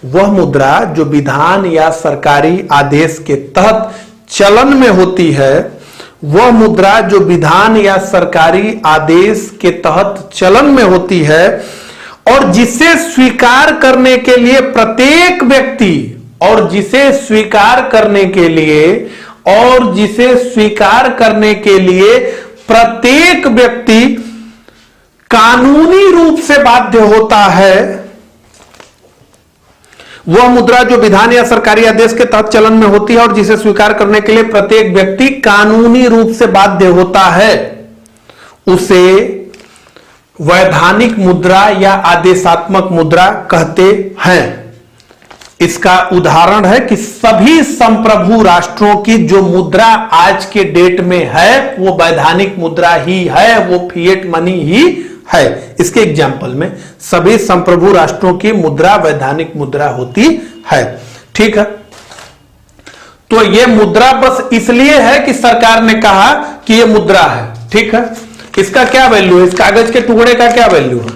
वह मुद्रा जो विधान या सरकारी आदेश के तहत चलन में होती है, वह मुद्रा जो विधान या सरकारी आदेश के तहत चलन में होती है, और जिसे स्वीकार करने के लिए प्रत्येक व्यक्ति, और जिसे स्वीकार करने के लिए, और जिसे स्वीकार करने के लिए प्रत्येक व्यक्ति कानूनी रूप से बाध्य होता है, वह मुद्रा जो विधान या सरकारी आदेश के तहत चलन में होती है और जिसे स्वीकार करने के लिए प्रत्येक व्यक्ति कानूनी रूप से बाध्य होता है, उसे वैधानिक मुद्रा या आदेशात्मक मुद्रा कहते हैं। इसका उदाहरण है कि सभी संप्रभु राष्ट्रों की जो मुद्रा आज के डेट में है वो वैधानिक मुद्रा ही है, वो फिएट मनी ही है। इसके एग्जाम्पल में सभी संप्रभु राष्ट्रों की मुद्रा वैधानिक मुद्रा होती है। ठीक है, तो यह मुद्रा बस इसलिए है कि सरकार ने कहा कि यह मुद्रा है। ठीक है, इसका क्या वैल्यू है, इस कागज के टुकड़े का क्या वैल्यू है,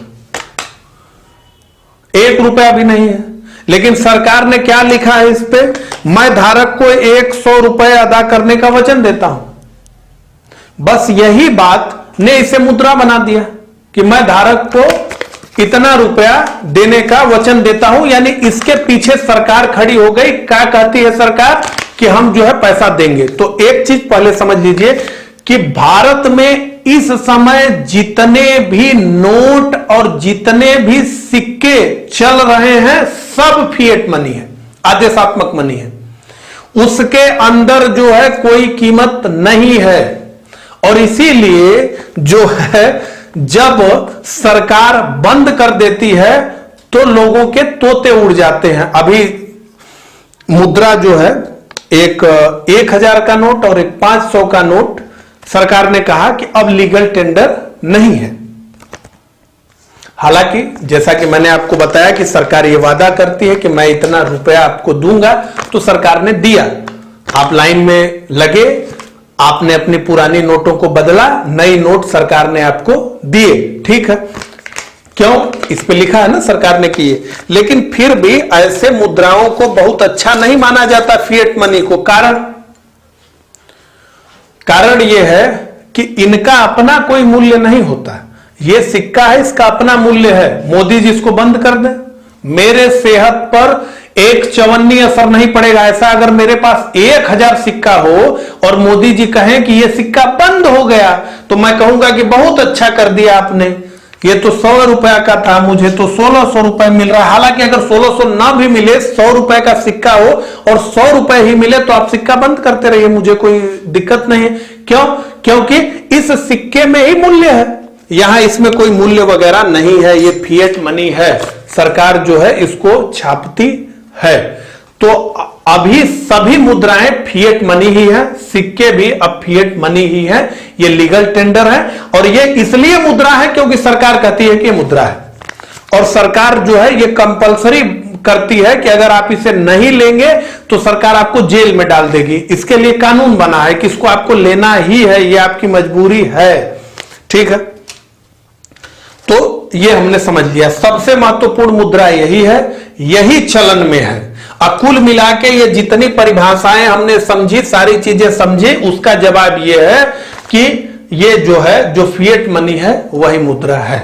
1 रुपया भी नहीं है, लेकिन सरकार ने क्या लिखा है इस पे, मैं धारक को 100 रुपए अदा करने का वचन देता हूं। बस यही बात ने इसे मुद्रा बना दिया कि मैं धारक को इतना रुपया देने का वचन देता हूं, यानी इसके पीछे सरकार खड़ी हो गई। क्या कहती है सरकार कि हम जो है पैसा देंगे। तो एक चीज पहले समझ लीजिए कि भारत में इस समय जितने भी नोट और जितने भी सिक्के चल रहे हैं सब फिएट मनी है, आदेशात्मक मनी है, उसके अंदर जो है कोई कीमत नहीं है। और इसीलिए जो है जब सरकार बंद कर देती है तो लोगों के तोते उड़ जाते हैं। अभी मुद्रा जो है एक 1000 का नोट और एक 500 का नोट, सरकार ने कहा कि अब लीगल टेंडर नहीं है। हालांकि जैसा कि मैंने आपको बताया कि सरकार यह वादा करती है कि मैं इतना रुपया आपको दूंगा, तो सरकार ने दिया, आप लाइन में लगे, आपने अपनी पुरानी नोटों को बदला, नई नोट सरकार ने आपको दिए। ठीक है, क्यों, इस पे लिखा है ना सरकार ने किए। लेकिन फिर भी ऐसे मुद्राओं को बहुत अच्छा नहीं माना जाता फिएट मनी को। कारण यह है कि इनका अपना कोई मूल्य नहीं होता। यह सिक्का है, इसका अपना मूल्य है। मोदी जी इसको बंद कर दें, मेरे सेहत पर एक चवन्नी असर नहीं पड़ेगा। ऐसा अगर मेरे पास 1000 सिक्का हो और मोदी जी कहें कि यह सिक्का बंद हो गया, तो मैं कहूंगा कि बहुत अच्छा कर दिया आपने, ये तो 100 रुपया का था, मुझे तो 1600 रुपए मिल रहा है। हालांकि अगर 1600 ना भी मिले, 100 रुपए का सिक्का हो और 100 रुपए ही मिले तो आप सिक्का बंद करते रहिए, मुझे कोई दिक्कत नहीं है। क्यों? क्योंकि इस सिक्के में ही मूल्य है, यहां इसमें कोई मूल्य वगैरह नहीं है। ये फिएट मनी है, सरकार जो है इसको छापती है। तो अभी सभी मुद्राएं फिएट मनी ही है, सिक्के भी अब फिएट मनी ही है। ये लीगल टेंडर है और ये इसलिए मुद्रा है क्योंकि सरकार कहती है कि मुद्रा है, और सरकार जो है ये कंपलसरी करती है कि अगर आप इसे नहीं लेंगे तो सरकार आपको जेल में डाल देगी। इसके लिए कानून बना है कि इसको आपको लेना ही है, ये आपकी मजबूरी है। ठीक है, तो ये हमने समझ लिया। सबसे महत्वपूर्ण मुद्रा यही है, यही चलन में है। और कुल मिला के ये जितनी परिभाषाएं हमने समझी, सारी चीजें समझी, उसका जवाब ये है कि ये जो है, जो फिएट मनी है वही मुद्रा है,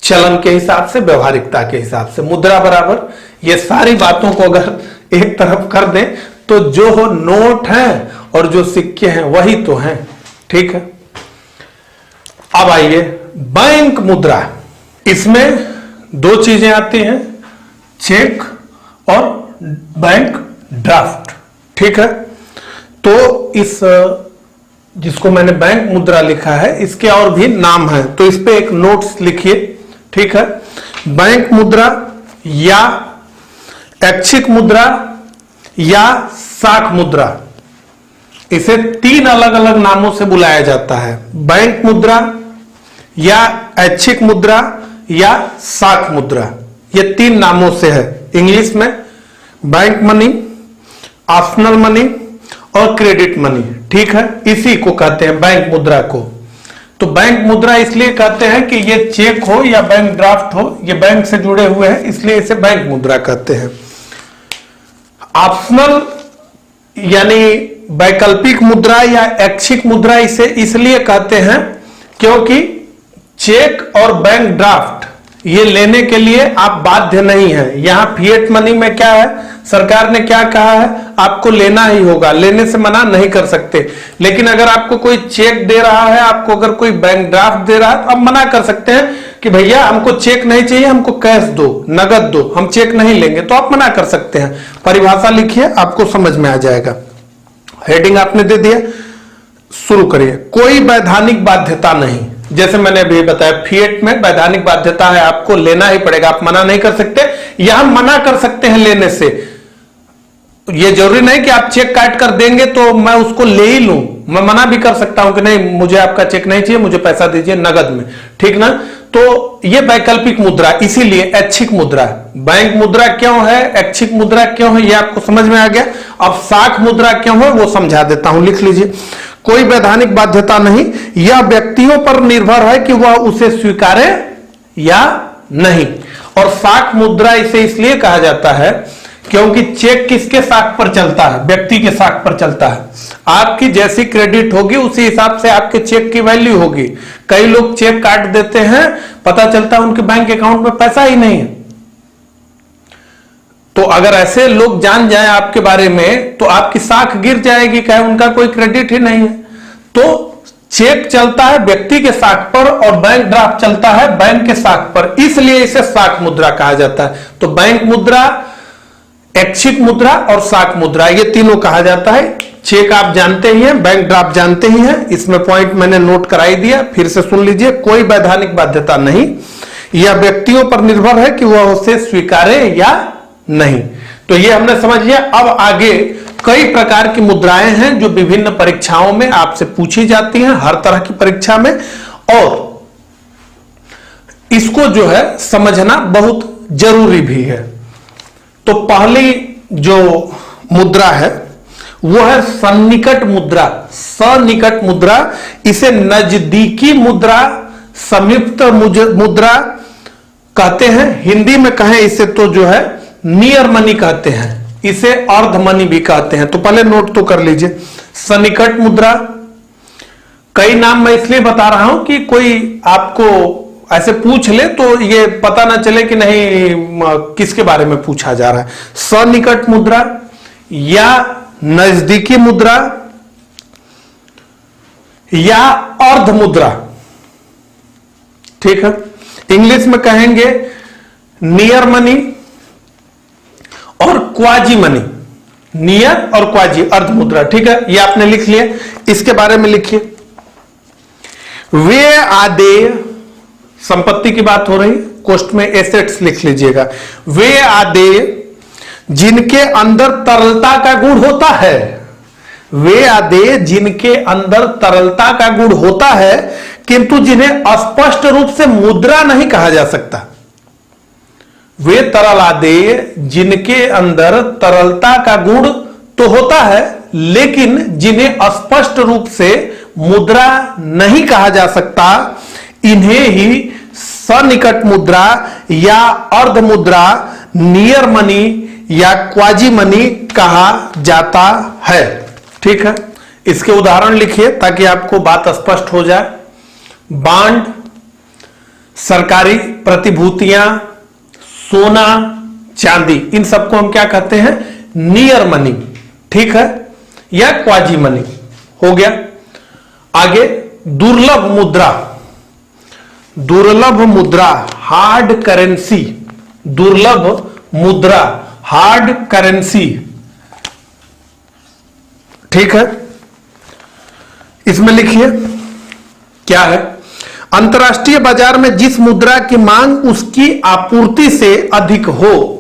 चलन के हिसाब से, व्यवहारिकता के हिसाब से। मुद्रा बराबर ये सारी बातों को अगर एक तरफ कर दें तो जो हो नोट हैं और जो सिक्के हैं वही तो हैं। ठीक है, अब आइए बैंक मुद्रा। इसमें दो चीजें आती हैं, चेक और बैंक ड्राफ्ट। ठीक है, तो इस जिसको मैंने बैंक मुद्रा लिखा है इसके और भी नाम है, तो इस पे एक नोट्स लिखिए। ठीक है, बैंक मुद्रा या ऐच्छिक मुद्रा या साख मुद्रा, इसे तीन अलग अलग नामों से बुलाया जाता है। बैंक मुद्रा या ऐच्छिक मुद्रा या साख मुद्रा, ये तीन नामों से है इंग्लिश में। बैंक मनी, ऑप्शनल मनी और क्रेडिट मनी। ठीक है, इसी को कहते हैं बैंक मुद्रा को। तो बैंक मुद्रा इसलिए कहते हैं कि ये चेक हो या बैंक ड्राफ्ट हो, ये बैंक से जुड़े हुए हैं, इसलिए इसे बैंक मुद्रा कहते हैं। ऑप्शनल यानी वैकल्पिक मुद्रा या ऐच्छिक मुद्रा इसे इसलिए कहते हैं क्योंकि चेक और बैंक ड्राफ्ट ये लेने के लिए आप बाध्य नहीं है। यहां फिएट मनी में क्या है, सरकार ने क्या कहा है, आपको लेना ही होगा, लेने से मना नहीं कर सकते। लेकिन अगर आपको कोई चेक दे रहा है, आपको अगर कोई बैंक ड्राफ्ट दे रहा है, तो आप मना कर सकते हैं कि भैया हमको चेक नहीं चाहिए, हमको कैश दो, नगद दो, हम चेक नहीं लेंगे, तो आप मना कर सकते हैं। परिभाषा लिखिए, आपको समझ में आ जाएगा। हेडिंग आपने दे दिया, शुरू करिए। कोई वैधानिक बाध्यता नहीं, जैसे मैंने अभी बताया फिएट में वैधानिक बाध्यता है, आपको लेना ही पड़ेगा, आप मना नहीं कर सकते। यहां मना कर सकते हैं लेने से, ये जरूरी नहीं कि आप चेक काट कर देंगे तो मैं उसको ले ही लूं, मैं मना भी कर सकता हूं कि नहीं मुझे आपका चेक नहीं चाहिए, मुझे पैसा दीजिए नगद में। ठीक ना, तो ये वैकल्पिक मुद्रा, इसीलिए ऐच्छिक मुद्रा। बैंक मुद्रा क्यों है, ऐच्छिक मुद्रा क्यों है, ये आपको समझ में आ गया। अब साख मुद्रा क्यों है वो समझा देता हूं, लिख लीजिए। कोई वैधानिक बाध्यता नहीं, यह व्यक्तियों पर निर्भर है कि वह उसे स्वीकारे या नहीं। और साख मुद्रा इसे इसलिए कहा जाता है क्योंकि चेक किसके साख पर चलता है, व्यक्ति के साख पर चलता है। आपकी जैसी क्रेडिट होगी उसी हिसाब से आपके चेक की वैल्यू होगी। कई लोग चेक काट देते हैं, पता चलता है उनके बैंक अकाउंट में पैसा ही नहीं है। तो अगर ऐसे लोग जान जाएं आपके बारे में तो आपकी साख गिर जाएगी, कहे उनका कोई क्रेडिट ही नहीं है। तो चेक चलता है व्यक्ति के साख पर और बैंक ड्राफ्ट चलता है बैंक के साख पर, इसलिए इसे साख मुद्रा कहा जाता है। तो बैंक मुद्रा, ऐच्छिक मुद्रा और साख मुद्रा, ये तीनों कहा जाता है। चेक आप जानते ही हैं, बैंक ड्राफ्ट जानते ही हैं, इसमें पॉइंट मैंने नोट कराई दिया, फिर से सुन लीजिए। कोई वैधानिक बाध्यता नहीं, यह व्यक्तियों पर निर्भर है कि वह उसे स्वीकारे या नहीं। तो ये हमने समझ लिया। अब आगे कई प्रकार की मुद्राएं हैं जो विभिन्न परीक्षाओं में आपसे पूछी जाती हैं, हर तरह की परीक्षा में, और इसको जो है समझना बहुत जरूरी भी है। तो पहली जो मुद्रा है वो है सन्निकट मुद्रा। सन्निकट मुद्रा, इसे नजदीकी मुद्रा, संयुक्त मुद्रा कहते हैं। हिंदी में कहें इसे तो जो है नियर मनी कहते हैं, इसे अर्ध मनी भी कहते हैं। तो पहले नोट तो कर लीजिए। सन्निकट मुद्रा, कई नाम मैं इसलिए बता रहा हूं कि कोई आपको ऐसे पूछ ले तो ये पता ना चले कि नहीं किसके बारे में पूछा जा रहा है। सन्निकट मुद्रा या नजदीकी मुद्रा या अर्ध मुद्रा। ठीक है, इंग्लिश में कहेंगे नियर मनी और क्वाजी मनी। नियर और क्वाजी, अर्ध मुद्रा। ठीक है, ये आपने लिख लिया। इसके बारे में लिखिए। वे आदेय, संपत्ति की बात हो रही, कोष्ठ में एसेट्स लिख लीजिएगा। वे आदेय जिनके अंदर तरलता का गुण होता है, वे आदेय जिनके अंदर तरलता का गुण होता है किंतु जिन्हें स्पष्ट रूप से मुद्रा नहीं कहा जा सकता। वे तरल आदेय जिनके अंदर तरलता का गुण तो होता है लेकिन जिन्हें स्पष्ट रूप से मुद्रा नहीं कहा जा सकता, इन्हें ही सन्निकट मुद्रा या अर्ध मुद्रा नियर मनी या क्वाजी मनी कहा जाता है। ठीक है, इसके उदाहरण लिखिए ताकि आपको बात स्पष्ट हो जाए। बांड, सरकारी प्रतिभूतियां, सोना, चांदी, इन सबको हम क्या कहते हैं? Near money. ठीक है, या क्वाजी मनी हो गया। आगे दुर्लभ मुद्रा, दुर्लभ मुद्रा हार्ड करेंसी, दुर्लभ मुद्रा हार्ड करेंसी। ठीक है, इसमें लिखिए क्या है? अंतर्राष्ट्रीय बाजार में जिस मुद्रा की मांग उसकी आपूर्ति से अधिक हो,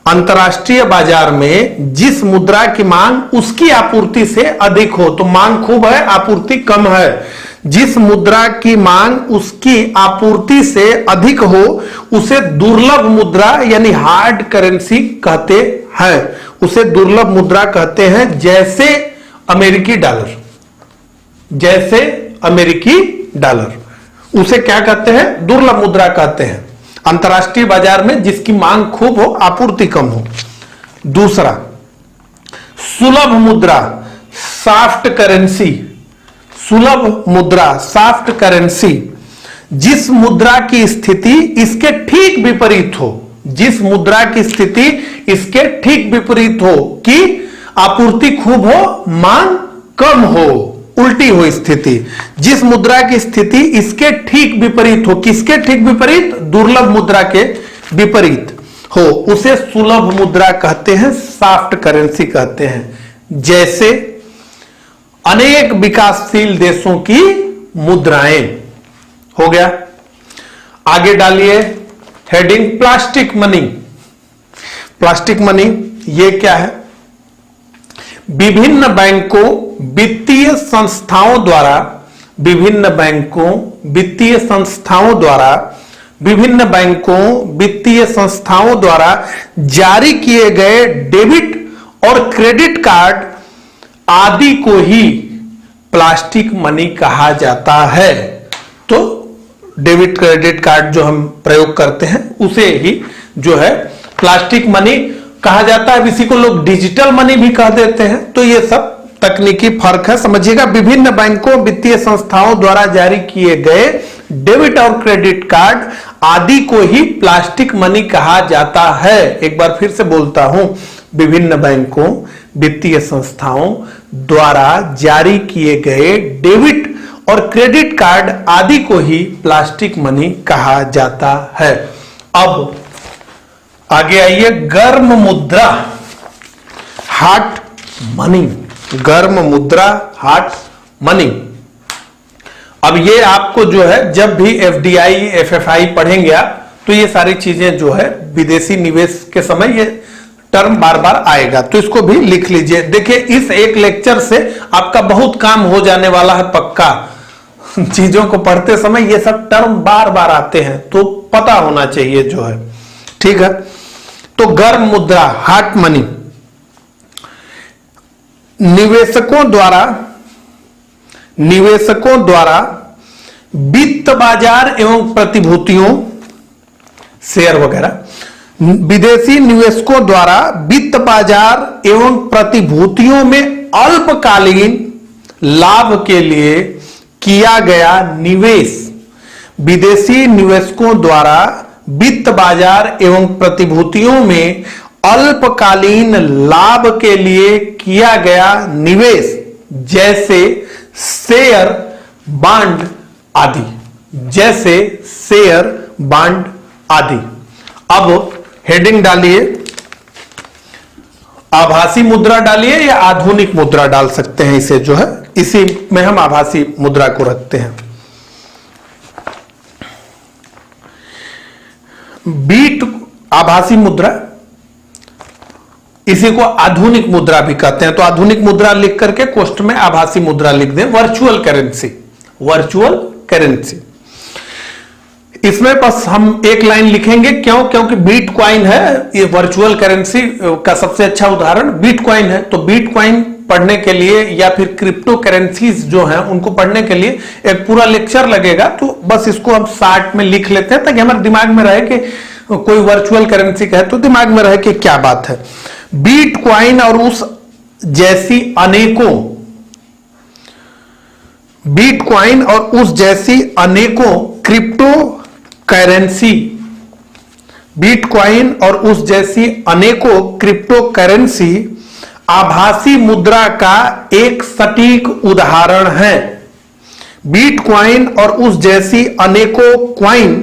अंतर्राष्ट्रीय बाजार में जिस मुद्रा की मांग उसकी आपूर्ति से अधिक हो, तो मांग खूब है, आपूर्ति कम है। जिस मुद्रा की मांग उसकी आपूर्ति से अधिक हो उसे दुर्लभ मुद्रा यानी हार्ड करेंसी कहते हैं, उसे दुर्लभ मुद्रा कहते हैं। जैसे अमेरिकी डॉलर, जैसे अमेरिकी डॉलर, उसे क्या कहते हैं? दुर्लभ मुद्रा कहते हैं। अंतर्राष्ट्रीय बाजार में जिसकी मांग खूब हो, आपूर्ति कम हो। दूसरा, सुलभ मुद्रा सॉफ्ट करेंसी, सुलभ मुद्रा सॉफ्ट करेंसी, जिस मुद्रा की स्थिति इसके ठीक विपरीत हो, जिस मुद्रा की स्थिति इसके ठीक विपरीत हो कि आपूर्ति खूब हो, मांग कम हो, उल्टी हो स्थिति। जिस मुद्रा की स्थिति इसके ठीक विपरीत हो, किसके ठीक विपरीत? दुर्लभ मुद्रा के विपरीत हो, उसे सुलभ मुद्रा कहते हैं, सॉफ्ट करेंसी कहते हैं। जैसे अनेक विकासशील देशों की मुद्राएं। हो गया। आगे डालिए heading plastic money. Plastic money ये क्या है? विभिन्न बैंकों, वित्तीय संस्थाओं द्वारा, विभिन्न बैंकों, वित्तीय संस्थाओं द्वारा, विभिन्न बैंकों, वित्तीय संस्थाओं द्वारा जारी किए गए डेबिट और क्रेडिट कार्ड आदि को ही प्लास्टिक मनी कहा जाता है। तो डेबिट क्रेडिट कार्ड जो हम प्रयोग करते हैं उसे ही जो है प्लास्टिक मनी कहा जाता है। इसी को लोग डिजिटल मनी भी कह देते हैं। तो ये सब तकनीकी फर्क है, समझिएगा। विभिन्न बैंकों, वित्तीय संस्थाओं द्वारा जारी किए गए डेबिट और क्रेडिट कार्ड आदि को ही प्लास्टिक मनी कहा जाता है। एक बार फिर से बोलता हूं, विभिन्न बैंकों, वित्तीय संस्थाओं द्वारा जारी किए गए डेबिट और क्रेडिट कार्ड आदि को ही प्लास्टिक मनी कहा जाता है। अब आगे आइए, गर्म मुद्रा हॉट मनी, गर्म मुद्रा हॉट मनी। अब ये आपको जो है जब भी एफडीआई, एफएफआई पढ़ेंगे आप, तो ये सारी चीजें जो है विदेशी निवेश के समय ये टर्म बार बार आएगा, तो इसको भी लिख लीजिए। देखिए, इस एक लेक्चर से आपका बहुत काम हो जाने वाला है पक्का। चीजों को पढ़ते समय ये सब टर्म बार बार आते हैं, तो पता होना चाहिए जो है। ठीक है, तो गर्म मुद्रा हॉट मनी निवेशकों द्वारा वित्त बाजार एवं प्रतिभूतियों, शेयर वगैरह, विदेशी निवेशकों द्वारा वित्त बाजार एवं प्रतिभूतियों में अल्पकालीन लाभ के लिए किया गया निवेश, विदेशी निवेशकों द्वारा वित्त बाजार एवं प्रतिभूतियों में अल्पकालीन लाभ के लिए किया गया निवेश, जैसे शेयर, बांड आदि, जैसे शेयर, बांड आदि। अब हेडिंग डालिए, आभासी मुद्रा डालिए या आधुनिक मुद्रा डाल सकते हैं, इसे जो है इसी में हम आभासी मुद्रा को रखते हैं। बीट आभासी मुद्रा, इसी को आधुनिक मुद्रा भी कहते हैं। तो आधुनिक मुद्रा लिख करके कोष्ठ में आभासी मुद्रा लिख दें। वर्चुअल करेंसी, वर्चुअल करेंसी, इसमें बस हम एक लाइन लिखेंगे। क्यों? क्योंकि बिटकॉइन है ये वर्चुअल करेंसी का सबसे अच्छा उदाहरण बिटकॉइन है। तो बिटकॉइन पढ़ने के लिए या फिर क्रिप्टो करेंसीज जो हैं उनको पढ़ने के लिए एक पूरा लेक्चर लगेगा। तो बस इसको हम शार्ट में लिख लेते हैं ताकि हमारे दिमाग में रहे कि कोई वर्चुअल करेंसी कहे तो दिमाग में रहे कि क्या बात है। बिटकॉइन और उस जैसी अनेकों, बिटकॉइन और उस जैसी अनेकों क्रिप्टो करेंसी, बिटकॉइन और उस जैसी अनेकों क्रिप्टो करेंसी आभासी मुद्रा का एक सटीक उदाहरण है। बिटकॉइन और उस जैसी अनेकों कॉइन,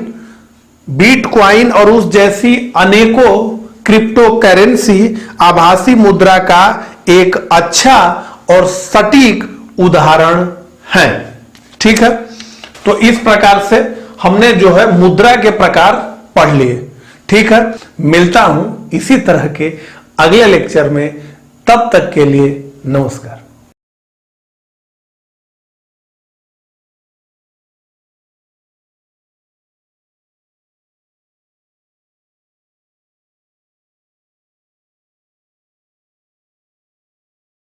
बिटकॉइन और उस जैसी अनेकों क्रिप्टो करेंसी आभासी मुद्रा का एक अच्छा और सटीक उदाहरण है। ठीक है, तो इस प्रकार से हमने जो है मुद्रा के प्रकार पढ़ लिए। ठीक है, मिलता हूं इसी तरह के अगले लेक्चर में, तब तक के लिए नमस्कार।